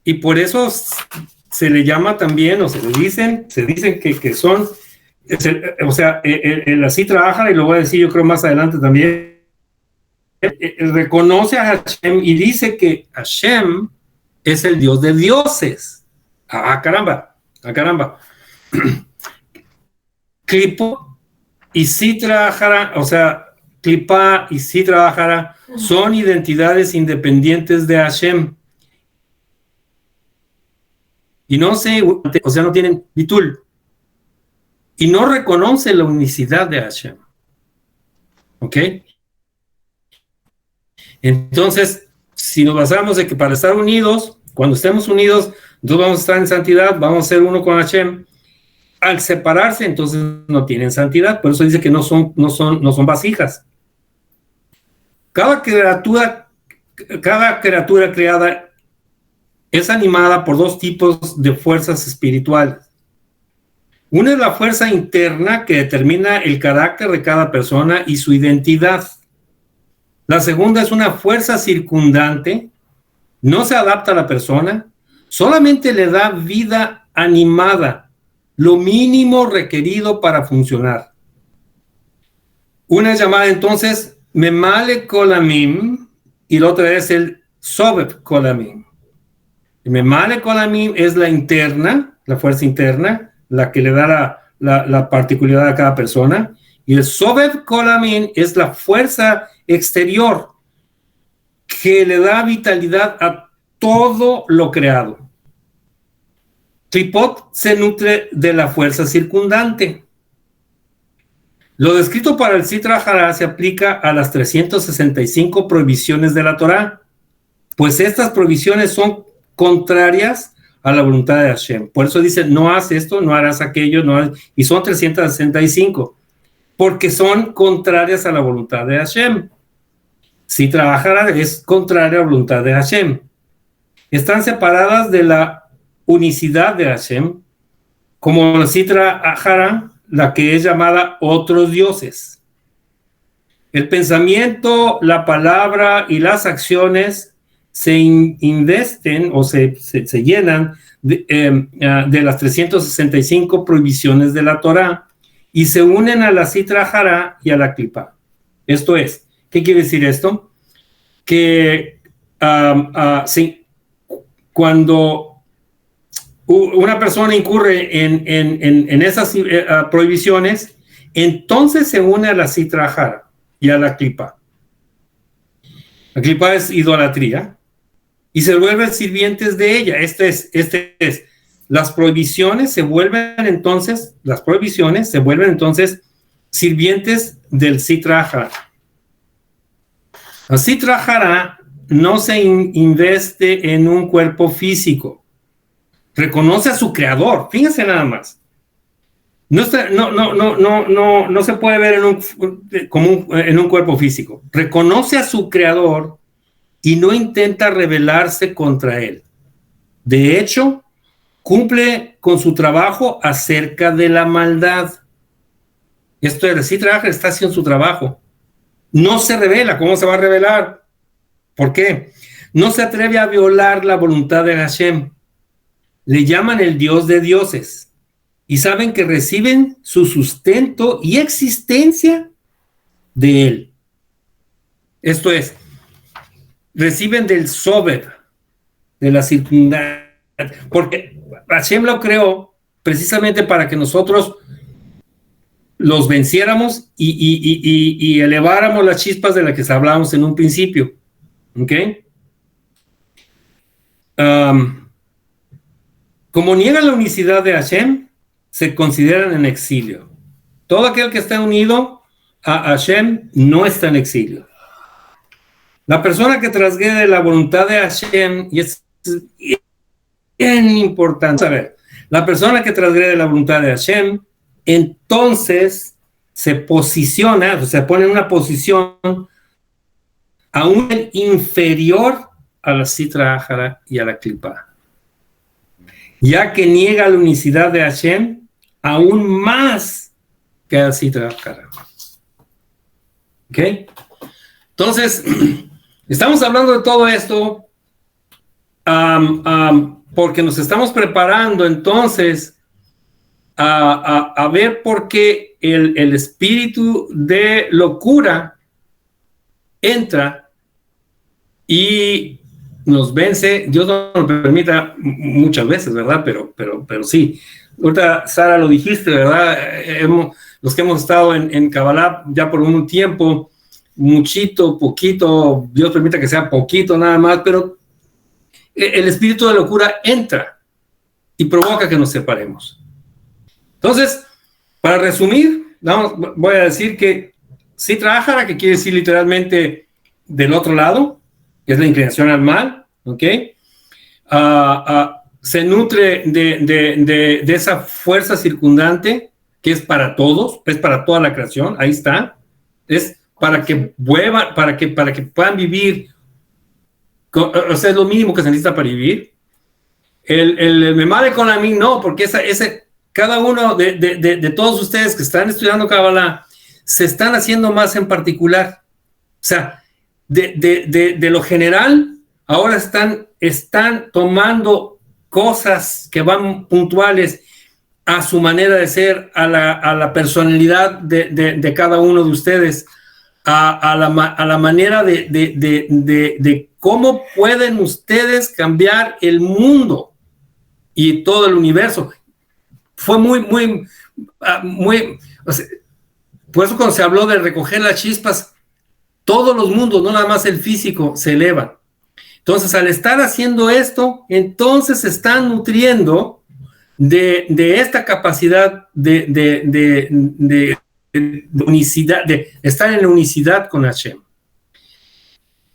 y por eso se le llama también, o se dicen que son, o sea, el Sitra Achara, y lo voy a decir yo creo más adelante también, reconoce a Hashem y dice que Hashem es el Dios de dioses. Caramba. Klipo y Sitra Achara, o sea, Klipa y Sitra Achara son identidades independientes de Hashem. Y no se, o sea, no tienen bitul. Y no reconoce la unicidad de Hashem. ¿Ok? Entonces, si nos basamos en que para estar unidos, cuando estemos unidos, entonces vamos a estar en santidad, vamos a ser uno con Hashem. Al separarse, entonces no tienen santidad. Por eso dice que no son vasijas. Cada criatura creada es animada por dos tipos de fuerzas espirituales. Una es la fuerza interna que determina el carácter de cada persona y su identidad. La segunda es una fuerza circundante, no se adapta a la persona, solamente le da vida animada, lo mínimo requerido para funcionar. Una es llamada entonces Memale Kolamim y la otra es el Sobeb Kolamim. Memale Kolamim es la interna, la fuerza interna, la que le da la particularidad a cada persona, y el Sobeb Kolamim es la fuerza exterior que le da vitalidad a todo lo creado. Klipot se nutre de la fuerza circundante. Lo descrito para el Sitra Achara se aplica a las 365 prohibiciones de la Torá, pues estas prohibiciones son contrarias a la voluntad de Hashem. Por eso dice, no haz esto, no harás aquello, y son 365, porque son contrarias a la voluntad de Hashem. Sitra Achara es contraria a la voluntad de Hashem. Están separadas de la unicidad de Hashem, como la Sitra Achara, la que es llamada otros dioses. El pensamiento, la palabra y las acciones se investen o se llenan de las 365 prohibiciones de la Torá y se unen a la Sitra Achara y a la Klipa. Esto es, ¿qué quiere decir esto? Que cuando una persona incurre en esas prohibiciones, entonces se une a la Sitra Achara y a la Klipa. La Klipa es idolatría y se vuelven sirvientes de ella. Las prohibiciones se vuelven entonces sirvientes del Sitra Achara. La Sitra Achara no se investe en un cuerpo físico. Reconoce a su creador. Fíjense nada más. No se puede ver en un cuerpo físico. Reconoce a su creador y no intenta rebelarse contra él. De hecho, cumple con su trabajo acerca de la maldad. Esto es decir, está haciendo su trabajo. No se revela. ¿Cómo se va a revelar? ¿Por qué? No se atreve a violar la voluntad de Hashem. Le llaman el Dios de dioses y saben que reciben su sustento y existencia de él. Esto es, reciben del Sobeb, de la circundancia, porque Hashem lo creó precisamente para que nosotros los venciéramos y eleváramos las chispas de las que hablábamos en un principio. ¿Ok? Como niegan la unicidad de Hashem, se consideran en exilio. Todo aquel que está unido a Hashem no está en exilio. La persona que transgrede la voluntad de Hashem, y es bien importante saber, la persona que transgrede la voluntad de Hashem, entonces se posiciona, o sea, se pone en una posición aún inferior a la Sitra Achara y a la Klipa. Ya que niega la unicidad de Hashem aún más que así trabajara. ¿Ok? Entonces, estamos hablando de todo esto porque nos estamos preparando entonces a ver por qué el espíritu de locura entra y nos vence. Dios no lo permita muchas veces, ¿verdad? Pero sí. Ahorita, Sara, lo dijiste, ¿verdad? Los que hemos estado en Kabbalah ya por un tiempo, muchito, poquito, Dios permita que sea poquito nada más, pero el espíritu de locura entra y provoca que nos separemos. Entonces, para resumir, voy a decir que Sitra Ahara, que quiere decir literalmente del otro lado, que es la inclinación al mal, ¿ok? Se nutre de esa fuerza circundante que es para todos, es para toda la creación, ahí está, es para que puedan vivir, o sea, es lo mínimo que se necesita para vivir. El Memale con la mí no, porque cada uno de todos ustedes que están estudiando Kabbalah se están haciendo más en particular. O sea, de lo general, ahora están tomando cosas que van puntuales a su manera de ser, a la personalidad de cada uno de ustedes, a la manera de cómo pueden ustedes cambiar el mundo y todo el universo. Fue muy, o sea, por eso cuando se habló de recoger las chispas, todos los mundos, no nada más el físico, se elevan. Entonces, al estar haciendo esto, entonces se están nutriendo de esta capacidad de unicidad, de estar en la unicidad con Hashem.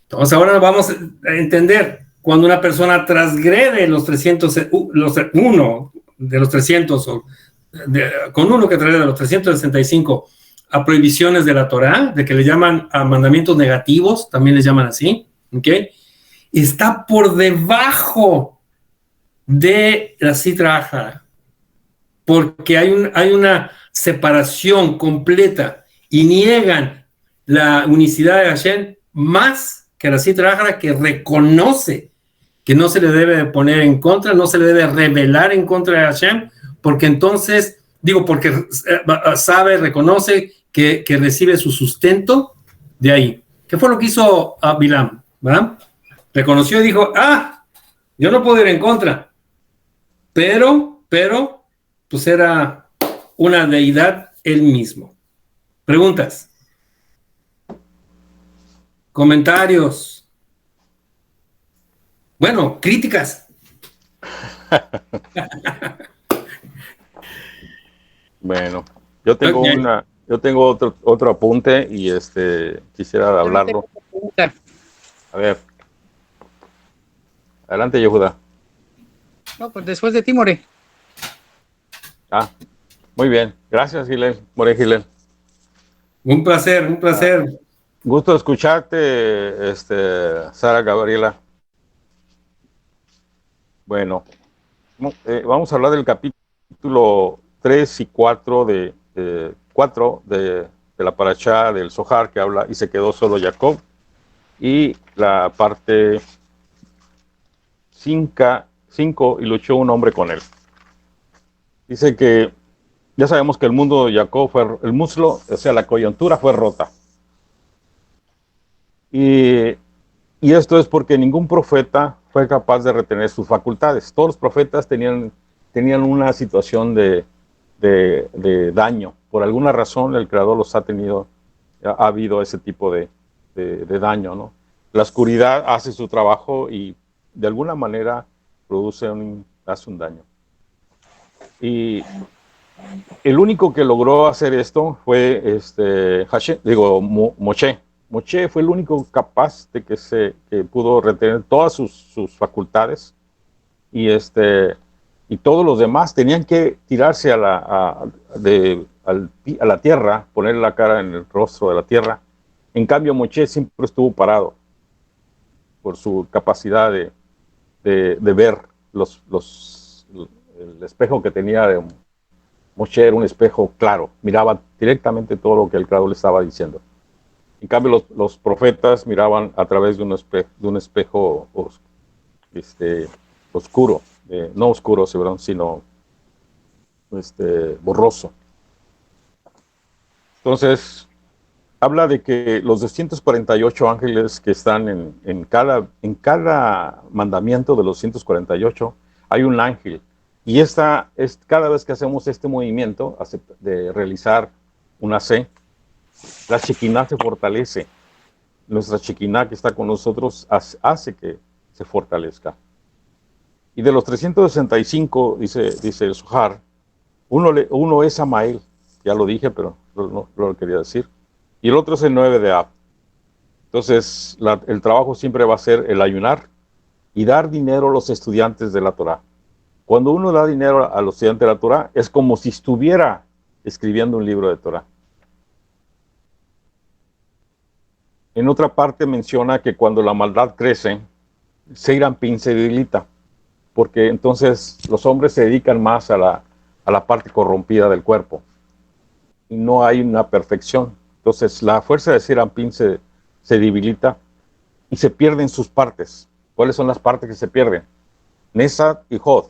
Entonces, ahora vamos a entender, cuando una persona transgrede los 301 de los 300, con uno que trae de los 365 a prohibiciones de la Torá, de que le llaman a mandamientos negativos, también les llaman así, ¿ok? Está por debajo de la Sitra Ahara, porque hay una separación completa y niegan la unicidad de Hashem más que la Sitra Ahara, que reconoce que no se le debe poner en contra, no se le debe rebelar en contra de Hashem, porque entonces, porque sabe, reconoce que recibe su sustento de ahí. ¿Qué fue lo que hizo Bilam? ¿Verdad? Reconoció y dijo, yo no puedo ir en contra, pero, pues era una deidad él mismo. ¿Preguntas? ¿Comentarios? Bueno, críticas.
Bueno, yo tengo otro apunte y quisiera hablarlo. A ver. Adelante, Yehuda.
No, pues después de ti, More.
Muy bien. Gracias, Gilel. More Gilel.
Un placer.
Gusto escucharte, Sara Gabriela. Bueno, vamos a hablar del capítulo 3 y 4 de la parashá del Zohar, que habla, y se quedó solo Jacob, y la parte 5, y luchó un hombre con él. Dice que ya sabemos que el mundo de Jacob fue, el muslo, o sea, la coyuntura fue rota. Y esto es porque ningún profeta fue capaz de retener sus facultades. Todos los profetas tenían una situación de daño. Por alguna razón el Creador los ha habido ese tipo de daño, ¿no? La oscuridad hace su trabajo y de alguna manera hace un daño. Y el único que logró hacer esto fue Moshe. Moshe fue el único capaz de que pudo retener todas sus facultades, y todos los demás tenían que tirarse a la tierra, poner la cara en el rostro de la tierra. En cambio, Moshe siempre estuvo parado por su capacidad de ver el espejo que tenía Moshe era un espejo claro, miraba directamente todo lo que el creador le estaba diciendo. En cambio, los profetas miraban a través de un espejo oscuro, no oscuro, sino borroso. Entonces, habla de que los 248 ángeles que están en cada mandamiento de los 248 hay un ángel. Y cada vez que hacemos este movimiento de realizar una C, la Shekinah se fortalece. Nuestra Shekinah que está con nosotros hace que se fortalezca. Y de los 365, dice el Zohar, uno es Samael, ya lo dije, pero no lo quería decir. Y el otro es el 9 de Ab. Entonces, el trabajo siempre va a ser el ayunar y dar dinero a los estudiantes de la Torah. Cuando uno da dinero a los estudiantes de la Torah, es como si estuviera escribiendo un libro de Torah. En otra parte menciona que cuando la maldad crece, Seir Anpin se debilita, porque entonces los hombres se dedican más a la parte corrompida del cuerpo. Y no hay una perfección. Entonces la fuerza de Seir Anpin se debilita y se pierden sus partes. ¿Cuáles son las partes que se pierden? Nesat y Hod.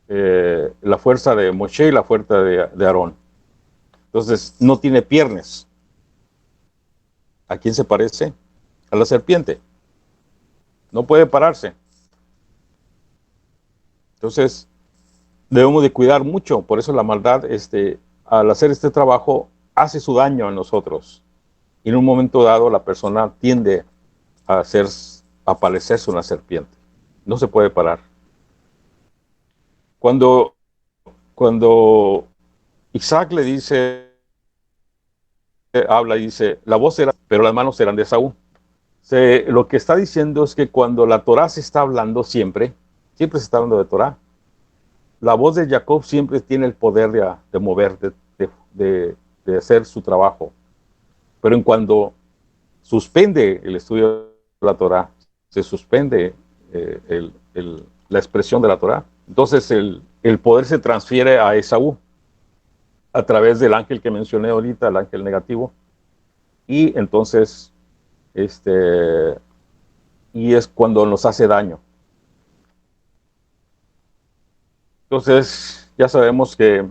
La fuerza de Moshe y la fuerza de Aarón. Entonces no tiene piernas. ¿A quién se parece? A la serpiente. No puede pararse. Entonces debemos de cuidar mucho. Por eso la maldad, al hacer este trabajo, hace su daño a nosotros. Y en un momento dado la persona tiende a parecerse una serpiente. No se puede parar. Cuando Isaac le dice, habla y dice, la voz será, pero las manos serán de Esaú. Lo que está diciendo es que cuando la Torah se está hablando siempre se está hablando de Torah. La voz de Jacob siempre tiene el poder de mover, de hacer su trabajo. Pero en cuando suspende el estudio de la Torah, se suspende la expresión de la Torah, entonces el poder se transfiere a Esaú a través del ángel que mencioné ahorita, el ángel negativo, y entonces y es cuando nos hace daño. Entonces ya sabemos que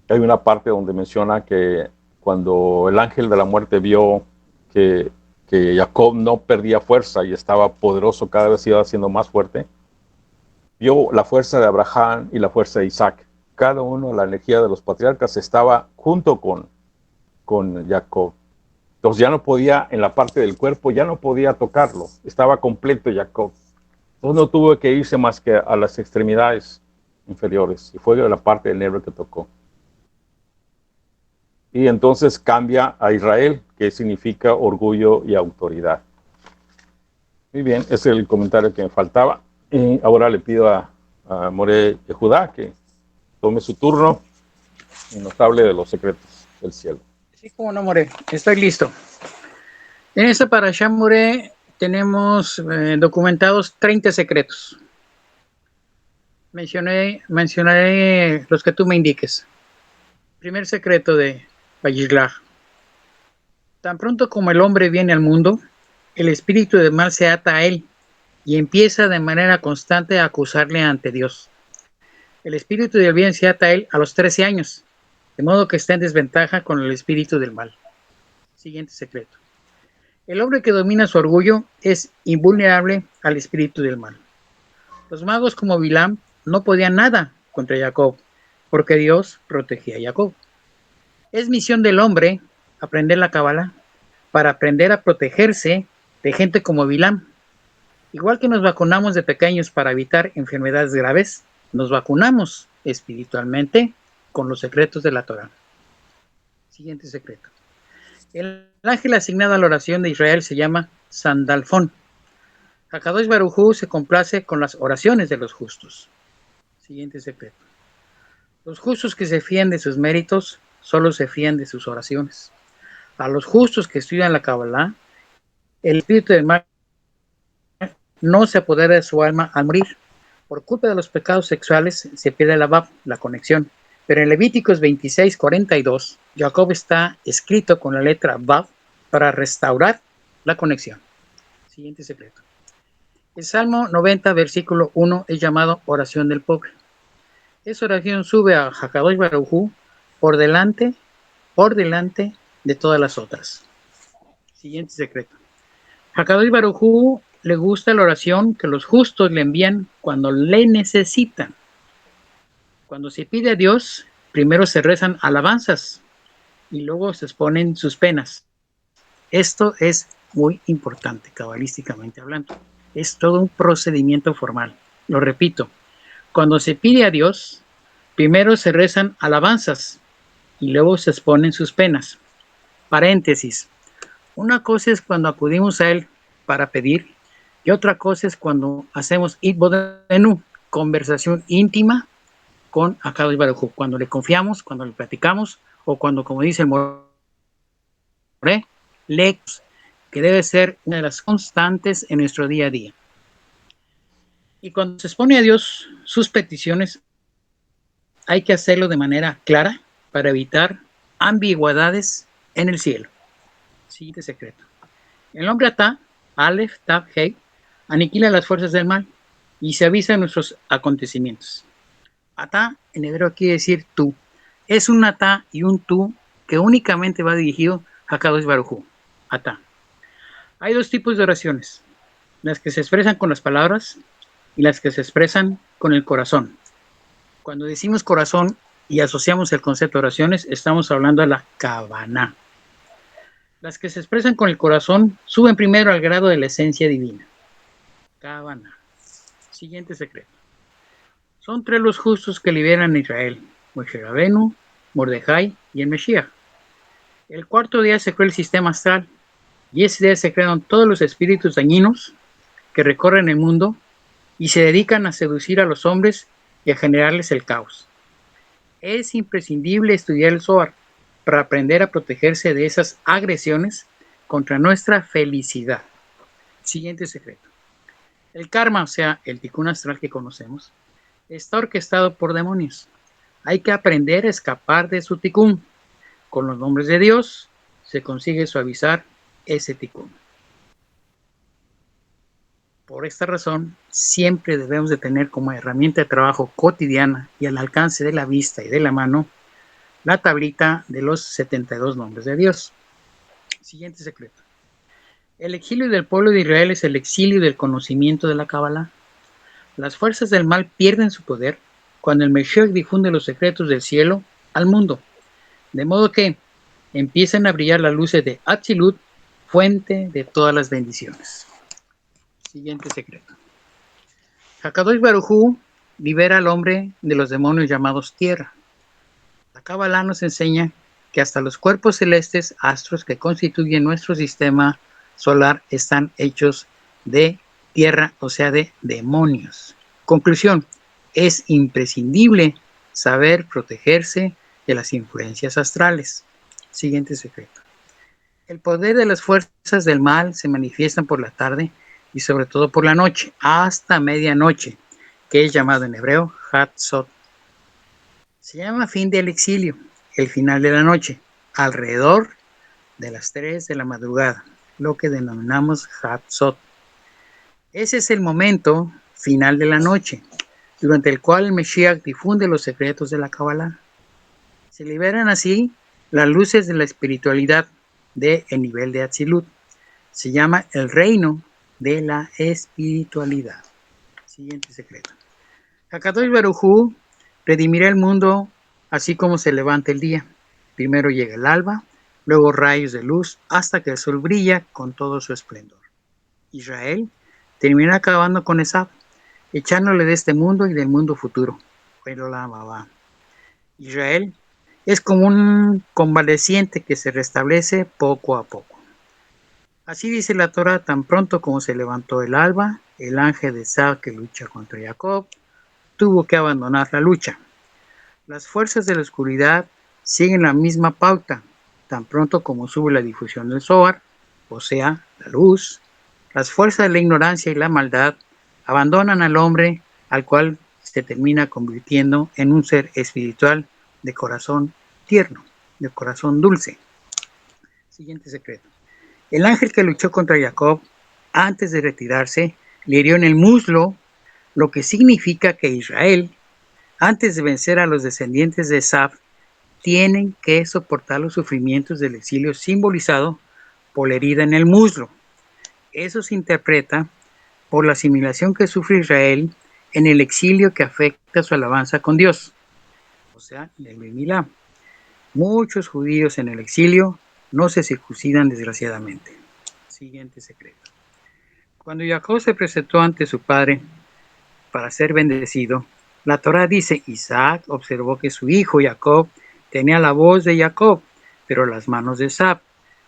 hay una parte donde menciona que cuando el ángel de la muerte vio que Jacob no perdía fuerza y estaba poderoso, cada vez iba siendo más fuerte, vio la fuerza de Abraham y la fuerza de Isaac. Cada uno, la energía de los patriarcas estaba junto con Jacob. Entonces ya no podía, en la parte del cuerpo, ya no podía tocarlo. Estaba completo Jacob. Entonces no tuvo que irse más que a las extremidades inferiores. Y fue la parte del nervio que tocó. Y entonces cambia a Israel, que significa orgullo y autoridad. Muy bien, ese es el comentario que me faltaba. Y ahora le pido a More Yehudá que tome su turno y nos hable de los secretos del cielo.
Sí, como no, More, estoy listo. En esta parashá, More, tenemos documentados 30 secretos. Mencionaré los que tú me indiques. Primer secreto de Vayishlach. Tan pronto como el hombre viene al mundo, el espíritu del mal se ata a él y empieza de manera constante a acusarle ante Dios. El espíritu del bien se ata a él a los 13 años, de modo que está en desventaja con el espíritu del mal. Siguiente secreto. El hombre que domina su orgullo es invulnerable al espíritu del mal. Los magos como Bilam no podían nada contra Jacob, porque Dios protegía a Jacob. Es misión del hombre aprender la Kabbalah para aprender a protegerse de gente como Bilam. Igual que nos vacunamos de pequeños para evitar enfermedades graves, nos vacunamos espiritualmente con los secretos de la Torah. Siguiente secreto. El ángel asignado a la oración de Israel se llama Sandalfón. Akadosh Baruj Hu se complace con las oraciones de los justos. Siguiente secreto. Los justos que se fían de sus méritos solo se fían de sus oraciones. A los justos que estudian la Kabbalah, el espíritu del mal no se apodera de su alma al morir. Por culpa de los pecados sexuales se pierde la conexión, Pero en Levíticos 26:42, Jacob está escrito con la letra Vav para restaurar la conexión. Siguiente secreto. El Salmo 90, versículo 1 es llamado oración del pobre. Esa oración sube a Hakadosh Baruj Hu por delante de todas las otras. Siguiente secreto. Hakadosh Baruj Hu le gusta la oración que los justos le envían cuando le necesitan. Cuando se pide a Dios, primero se rezan alabanzas y luego se exponen sus penas. Esto es muy importante, cabalísticamente hablando. Es todo un procedimiento formal. Lo repito, cuando se pide a Dios, primero se rezan alabanzas y luego se exponen sus penas. Paréntesis. Una cosa es cuando acudimos a Él para pedir y otra cosa es cuando hacemos itbodenu, conversación íntima con Hakadosh Baruj Hu, cuando le confiamos, cuando le platicamos o cuando, como dice el Moré, leemos, que debe ser una de las constantes en nuestro día a día. Y cuando se expone a Dios sus peticiones, hay que hacerlo de manera clara para evitar ambigüedades en el cielo. Siguiente secreto. El nombre Atá, Aleph, Tav, Hei, aniquila las fuerzas del mal y se avisa de nuestros acontecimientos. Atá en hebreo quiere decir tú. Es un Atá y un tú que únicamente va dirigido a Hakadosh Baruj Hu. Atá. Hay dos tipos de oraciones, las que se expresan con las palabras y las que se expresan con el corazón. Cuando decimos corazón y asociamos el concepto de oraciones, estamos hablando de la Kavaná. Las que se expresan con el corazón suben primero al grado de la esencia divina. Kavaná. Siguiente secreto. Son tres los justos que liberan a Israel: Moshe Rabenu, Mordejai y el Mesías. El cuarto día se creó el sistema astral y ese día se crearon todos los espíritus dañinos que recorren el mundo y se dedican a seducir a los hombres y a generarles el caos. Es imprescindible estudiar el Zohar para aprender a protegerse de esas agresiones contra nuestra felicidad. Siguiente secreto. El karma, o sea, el tikkun astral que conocemos, está orquestado por demonios. Hay que aprender a escapar de su tikkun. Con los nombres de Dios se consigue suavizar ese tikkun. Por esta razón, siempre debemos de tener como herramienta de trabajo cotidiana y al alcance de la vista y de la mano la tablita de los 72 nombres de Dios. Siguiente secreto. El exilio del pueblo de Israel es el exilio del conocimiento de la Kabbalah. Las fuerzas del mal pierden su poder cuando el Mesías difunde los secretos del cielo al mundo, de modo que empiezan a brillar las luces de Atzilut, fuente de todas las bendiciones. Siguiente secreto. Hakadosh Baruj Hu libera al hombre de los demonios llamados tierra. La Kabbalah nos enseña que hasta los cuerpos celestes, astros que constituyen nuestro sistema solar, están hechos de tierra, o sea, de demonios. Conclusión: es imprescindible saber protegerse de las influencias astrales. Siguiente secreto. El poder de las fuerzas del mal se manifiestan por la tarde y sobre todo por la noche, hasta medianoche, que es llamado en hebreo Hatzot. Se llama fin del exilio, el final de la noche, alrededor de las 3 de la madrugada, lo que denominamos Hatzot. Ese es el momento final de la noche, durante el cual el Mesías difunde los secretos de la Kabbalah. Se liberan así las luces de la espiritualidad del nivel de Atzilut. Se llama el reino de la espiritualidad. Siguiente secreto. Hakadosh Baruj Hu redimirá el mundo así como se levanta el día. Primero llega el alba, luego rayos de luz, hasta que el sol brilla con todo su esplendor. Israel termina acabando con Esab, echándole de este mundo y del mundo futuro. Pero la mamá. Israel es como un convaleciente que se restablece poco a poco. Así dice la Torah: tan pronto como se levantó el alba, el ángel de Esab que lucha contra Jacob tuvo que abandonar la lucha. Las fuerzas de la oscuridad siguen la misma pauta. Tan pronto como sube la difusión del Zohar, o sea, la luz, las fuerzas de la ignorancia y la maldad abandonan al hombre, al cual se termina convirtiendo en un ser espiritual de corazón tierno, de corazón dulce. Siguiente secreto. El ángel que luchó contra Jacob antes de retirarse le hirió en el muslo, lo que significa que Israel, antes de vencer a los descendientes de Esaf, tienen que soportar los sufrimientos del exilio simbolizado por la herida en el muslo. Eso se interpreta por la asimilación que sufre Israel en el exilio que afecta su alabanza con Dios, o sea, en el Milá. Muchos judíos en el exilio no se circuncidan desgraciadamente. Siguiente secreto. Cuando Jacob se presentó ante su padre para ser bendecido, la Torá dice: Isaac observó que su hijo Jacob tenía la voz de Jacob, pero las manos de Esaf,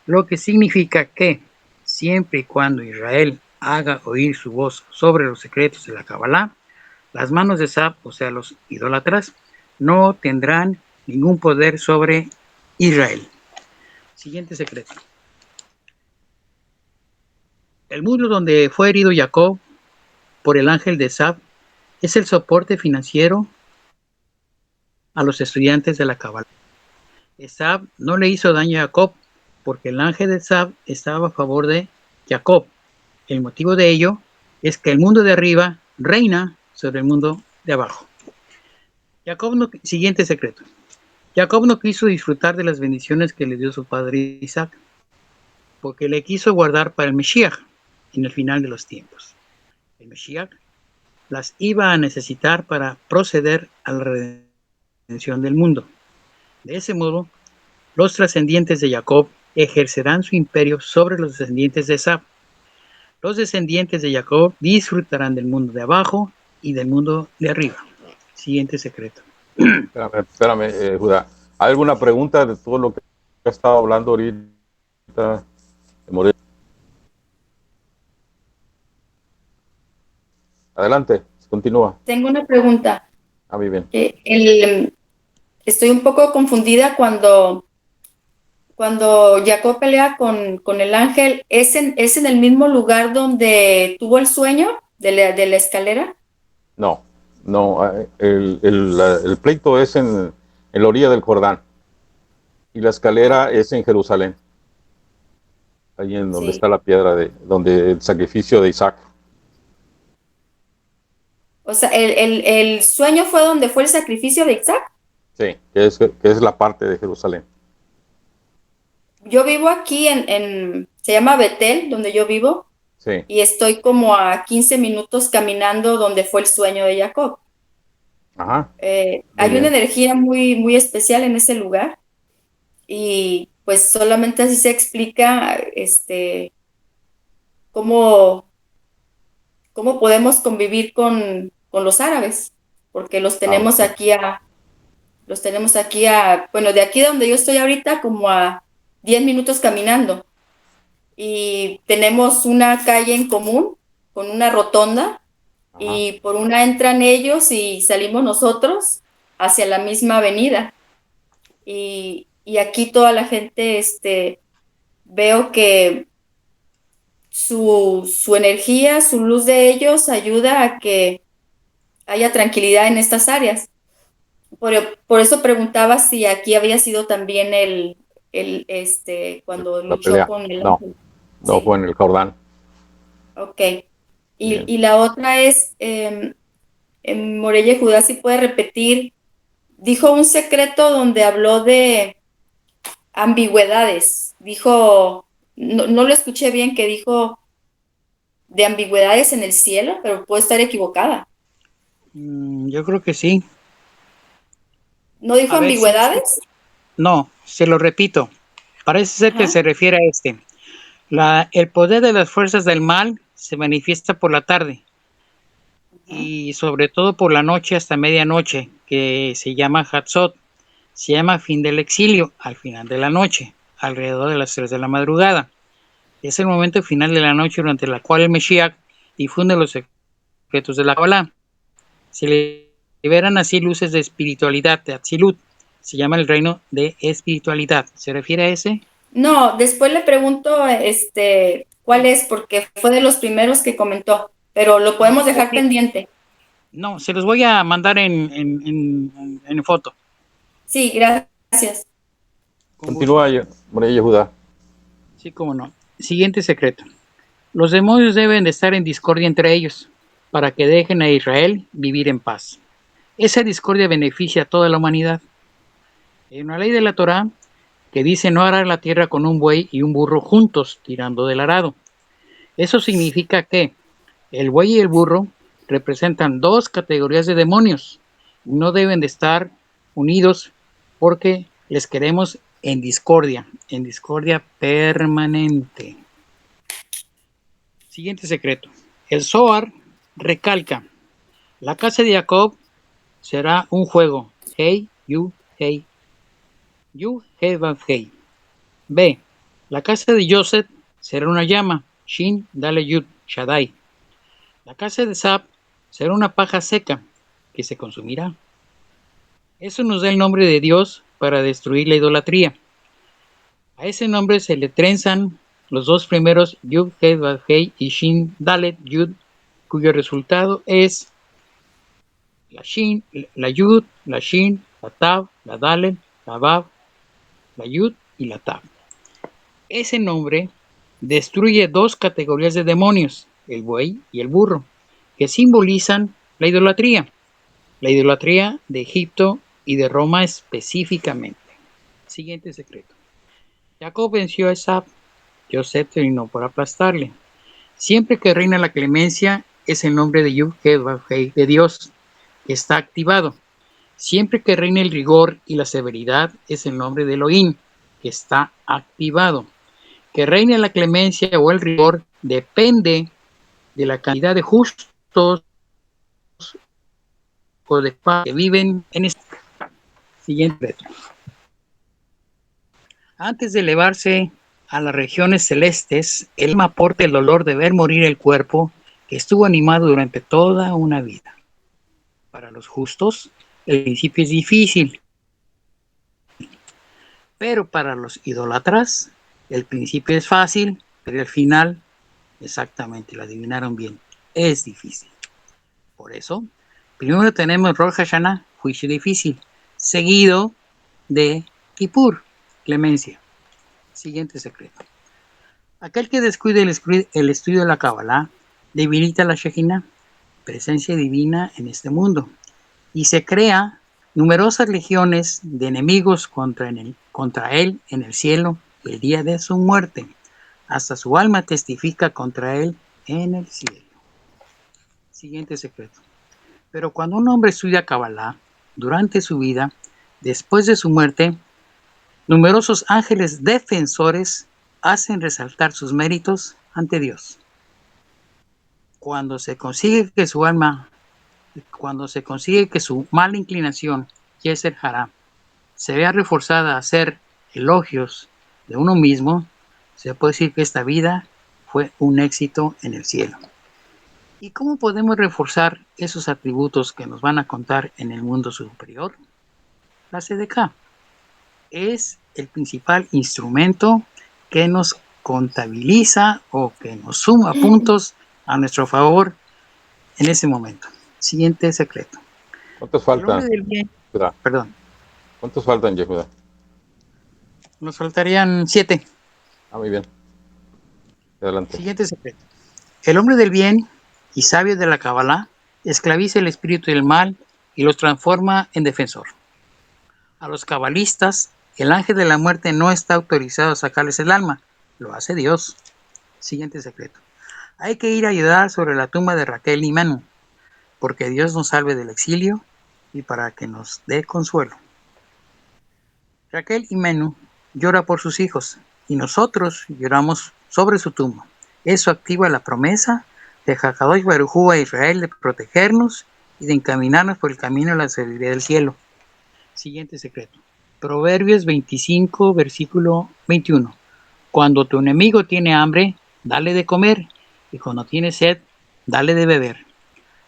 lo que significa que siempre y cuando Israel haga oír su voz sobre los secretos de la Kabbalah, las manos de Esaf, o sea, los idólatras, no tendrán ningún poder sobre Israel. Siguiente secreto. El muslo donde fue herido Jacob por el ángel de Esaf es el soporte financiero a los estudiantes de la Kabbalah. Esaf no le hizo daño a Jacob porque el ángel de Esaf estaba a favor de Jacob. El motivo de ello es que el mundo de arriba reina sobre el mundo de abajo. Siguiente secreto. Jacob no quiso disfrutar de las bendiciones que le dio su padre Isaac, porque le quiso guardar para el Mesías en el final de los tiempos. El Mesías las iba a necesitar para proceder a la redención del mundo. De ese modo, los trascendientes de Jacob ejercerán su imperio sobre los descendientes de Esaf. Los descendientes de Jacob disfrutarán del mundo de abajo y del mundo de arriba. Siguiente secreto.
Espérame, Judá. ¿Hay alguna pregunta de todo lo que ha estado hablando ahorita, Morelia? Adelante, continúa.
Tengo una pregunta.
A mí bien.
Estoy un poco confundida cuando Jacob pelea con el ángel. ¿Es en el mismo lugar donde tuvo el sueño de la escalera?
No, el pleito es en la orilla del Jordán y la escalera es en Jerusalén, ahí en donde está la piedra donde el sacrificio de Isaac.
O sea, el sueño fue donde fue el sacrificio de Isaac.
Sí, que es la parte de Jerusalén.
Yo vivo aquí se llama Betel, donde yo vivo.
Sí.
Y estoy como a 15 minutos caminando donde fue el sueño de Jacob.
Ajá.
Hay una energía muy, muy especial en ese lugar. Y pues solamente así se explica cómo podemos convivir con los árabes, porque los tenemos aquí bueno, de aquí donde yo estoy ahorita, como a 10 minutos caminando. Y tenemos una calle en común, con una rotonda,
Ajá.
y por una entran ellos y salimos nosotros hacia la misma avenida. Y aquí toda la gente, veo que su energía, su luz de ellos ayuda a que haya tranquilidad en estas áreas. Por eso preguntaba si aquí había sido también cuando
La
luchó
pelea.
con el
No,
ángel.
no
Sí.
fue en el Jordán.
Ok. Y la otra es, en Morella Judá, si puede repetir, dijo un secreto donde habló de ambigüedades. Dijo, no lo escuché bien, que dijo de ambigüedades en el cielo, pero puedo estar equivocada.
Yo creo que sí.
¿No dijo
A ver,
ambigüedades?
No, se lo repito. Parece ser que se refiere a el poder de las fuerzas del mal se manifiesta por la tarde y sobre todo por la noche hasta medianoche, que se llama Hatzot. Se llama fin del exilio, al final de la noche, alrededor de las 3 de la madrugada. Es el momento final de la noche durante la cual el Mesías difunde los secretos de la Kabbalah. Se liberan así luces de espiritualidad, de Atzilut. Se llama el reino de espiritualidad. ¿Se refiere a ese?
No, después le pregunto cuál es, porque fue de los primeros que comentó, pero lo podemos dejar pendiente.
No, se los voy a mandar en foto.
Sí, gracias.
Con
Continúa, María Yehuda.
Sí, cómo no. Siguiente secreto. Los demonios deben de estar en discordia entre ellos para que dejen a Israel vivir en paz. Esa discordia beneficia a toda la humanidad. Hay una ley de la Torá que dice no arar la tierra con un buey y un burro juntos tirando del arado. Eso significa que el buey y el burro representan dos categorías de demonios. No deben de estar unidos porque les queremos en discordia permanente. Siguiente secreto. El Zohar recalca, la casa de Jacob será un juego. Hey, you, hey. You, hey, vav, hey. B. La casa de Joseph será una llama. Shin, dale, yud, shaddai. La casa de Sab será una paja seca que se consumirá. Eso nos da el nombre de Dios para destruir la idolatría. A ese nombre se le trenzan los dos primeros Yud, He, Vav, Hei y Shin, Dalet, Yud, cuyo resultado es la Shin, la Yud, la Shin, la Tav, la Dalet, la Vav, la Yud y la Tav. Ese nombre destruye dos categorías de demonios, el buey y el burro, que simbolizan la idolatría de Egipto y de Roma específicamente. Siguiente secreto. Jacob venció a Esab, Joseph terminó por aplastarle. Siempre que reina la clemencia es el nombre de Yud-Heh-Vav-Hei de Dios, que está activado. Siempre que reina el rigor y la severidad es el nombre de Elohim, que está activado. Que reine la clemencia o el rigor depende de la cantidad de justos o de que viven en este siguiente reto. Antes de elevarse a las regiones celestes, el alma aporta el dolor de ver morir el cuerpo que estuvo animado durante toda una vida. Para los justos, el principio es difícil, pero para los idólatras, el principio es fácil, pero el final, exactamente, lo adivinaron bien, es difícil. Por eso, primero tenemos Rosh Hashanah, juicio difícil, seguido de Kippur, clemencia. Siguiente secreto. Aquel que descuide el estudio de la Kabbalah debilita la Shekhinah, presencia divina en este mundo, y se crea numerosas legiones de enemigos contra él en el cielo el día de su muerte. Hasta su alma testifica contra él en el cielo. Siguiente secreto. Pero cuando un hombre estudia Kabbalah durante su vida, después de su muerte, numerosos ángeles defensores hacen resaltar sus méritos ante Dios. Cuando se consigue que su mala inclinación, Yeser Hará, se vea reforzada a hacer elogios de uno mismo, se puede decir que esta vida fue un éxito en el cielo. ¿Y cómo podemos reforzar esos atributos que nos van a contar en el mundo superior? La SEDECA es el principal instrumento que nos contabiliza o que nos suma puntos a nuestro favor en ese momento. Siguiente secreto.
¿Cuántos faltan?
Perdón.
¿Cuántos faltan, Yehuda?
Nos faltarían 7.
Muy bien. Adelante.
Siguiente secreto. El hombre del bien y sabio de la Kabbalah esclaviza el espíritu del mal y los transforma en defensor. A los cabalistas, el ángel de la muerte no está autorizado a sacarles el alma, lo hace Dios. Siguiente secreto. Hay que ir a ayudar sobre la tumba de Raquel y Manu, porque Dios nos salve del exilio y para que nos dé consuelo. Raquel y Manu llora por sus hijos y nosotros lloramos sobre su tumba. Eso activa la promesa de Hakadosh Baruj Hu a Israel de protegernos y de encaminarnos por el camino a la sabiduría del cielo. Siguiente secreto. Proverbios 25, versículo 21. Cuando tu enemigo tiene hambre, dale de comer, y cuando tiene sed, dale de beber.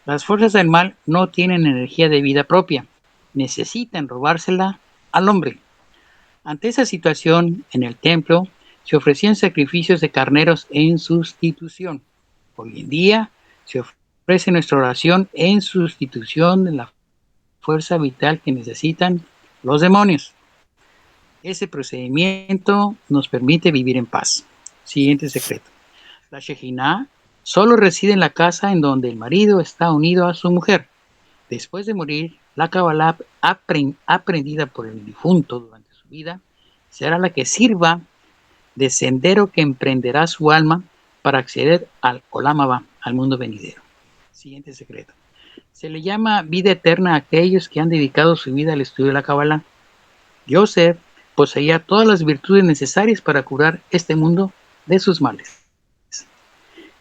Las fuerzas del mal no tienen energía de vida propia, necesitan robársela al hombre. Ante esa situación, en el templo se ofrecían sacrificios de carneros en sustitución. Hoy en día se ofrece nuestra oración en sustitución de la fuerza vital que necesitan los demonios. Ese procedimiento nos permite vivir en paz. Siguiente secreto. La Shejinah solo reside en la casa en donde el marido está unido a su mujer. Después de morir, la Kabbalah aprendida por el difunto durante su vida será la que sirva de sendero que emprenderá su alma para acceder al Olam Haba, al mundo venidero. Siguiente secreto. Se le llama vida eterna a aquellos que han dedicado su vida al estudio de la Kabbalah. Yosef poseía todas las virtudes necesarias para curar este mundo de sus males.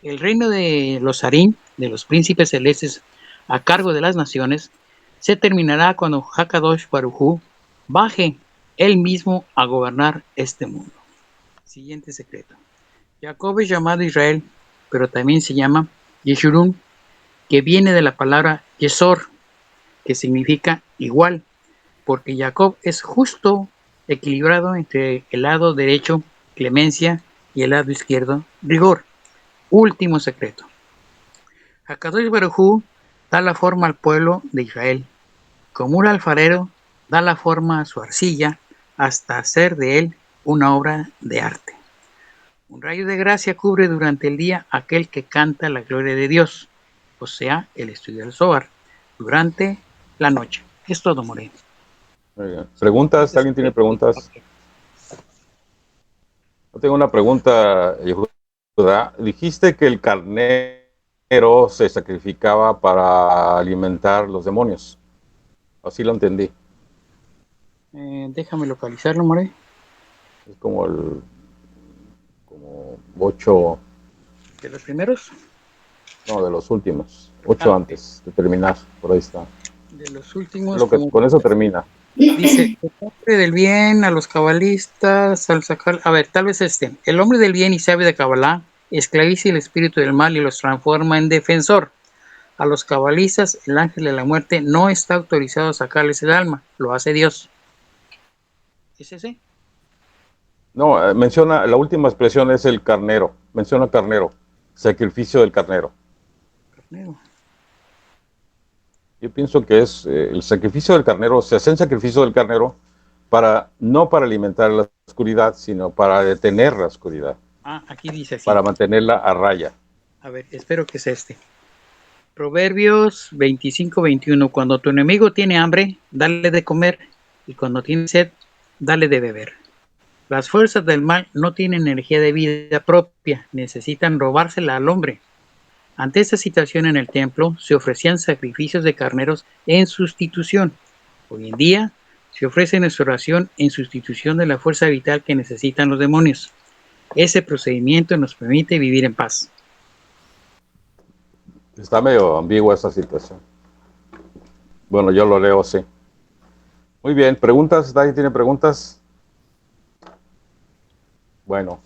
El reino de los Harim, de los príncipes celestes a cargo de las naciones, se terminará cuando Hakadosh Baruj Hu baje él mismo a gobernar este mundo. Siguiente secreto. Jacob es llamado Israel, pero también se llama Yeshurun, que viene de la palabra Yesor, que significa igual, porque Jacob es justo, equilibrado entre el lado derecho, clemencia, y el lado izquierdo, rigor. Último secreto. Hakadosh Baruj Hu da la forma al pueblo de Israel. Como un alfarero da la forma a su arcilla hasta hacer de él una obra de arte. Un rayo de gracia cubre durante el día aquel que canta la gloria de Dios, o sea, el estudio del Zohar, durante la noche. Es todo, Moreno.
Muy bien. ¿Preguntas? ¿Alguien tiene preguntas? Yo tengo una pregunta, Yehuda. Dijiste que el carnero se sacrificaba para alimentar los demonios. Así lo entendí.
Déjame localizarlo, Moreno.
Es como 8,
¿De los primeros?
no, de los últimos. 8 antes de terminar, por ahí está.
De los últimos.
Con eso termina.
Dice, el hombre del bien a los cabalistas al sacar, a ver, tal vez el hombre del bien y sabio de Kabbalah esclaviza el espíritu del mal y los transforma en defensor. A los cabalistas, el ángel de la muerte no está autorizado a sacarles el alma, lo hace Dios. ¿Es ese?
No, menciona, la última expresión es el carnero. Menciona carnero, sacrificio del carnero.
Carnero.
Yo pienso que es el sacrificio del carnero, se hace el sacrificio del carnero no para alimentar la oscuridad, sino para detener la oscuridad.
Aquí dice así.
Para mantenerla a raya.
A ver, espero que es este. Proverbios 25-21. Cuando tu enemigo tiene hambre, dale de comer, y cuando tiene sed, dale de beber. Las fuerzas del mal no tienen energía de vida propia, necesitan robársela al hombre. Ante esta situación en el templo, se ofrecían sacrificios de carneros en sustitución. Hoy en día, se ofrece nuestra oración en sustitución de la fuerza vital que necesitan los demonios. Ese procedimiento nos permite vivir en paz.
Está medio ambigua esa situación. Bueno, yo lo leo así. Muy bien, ¿preguntas? ¿Nadie tiene preguntas? Bueno,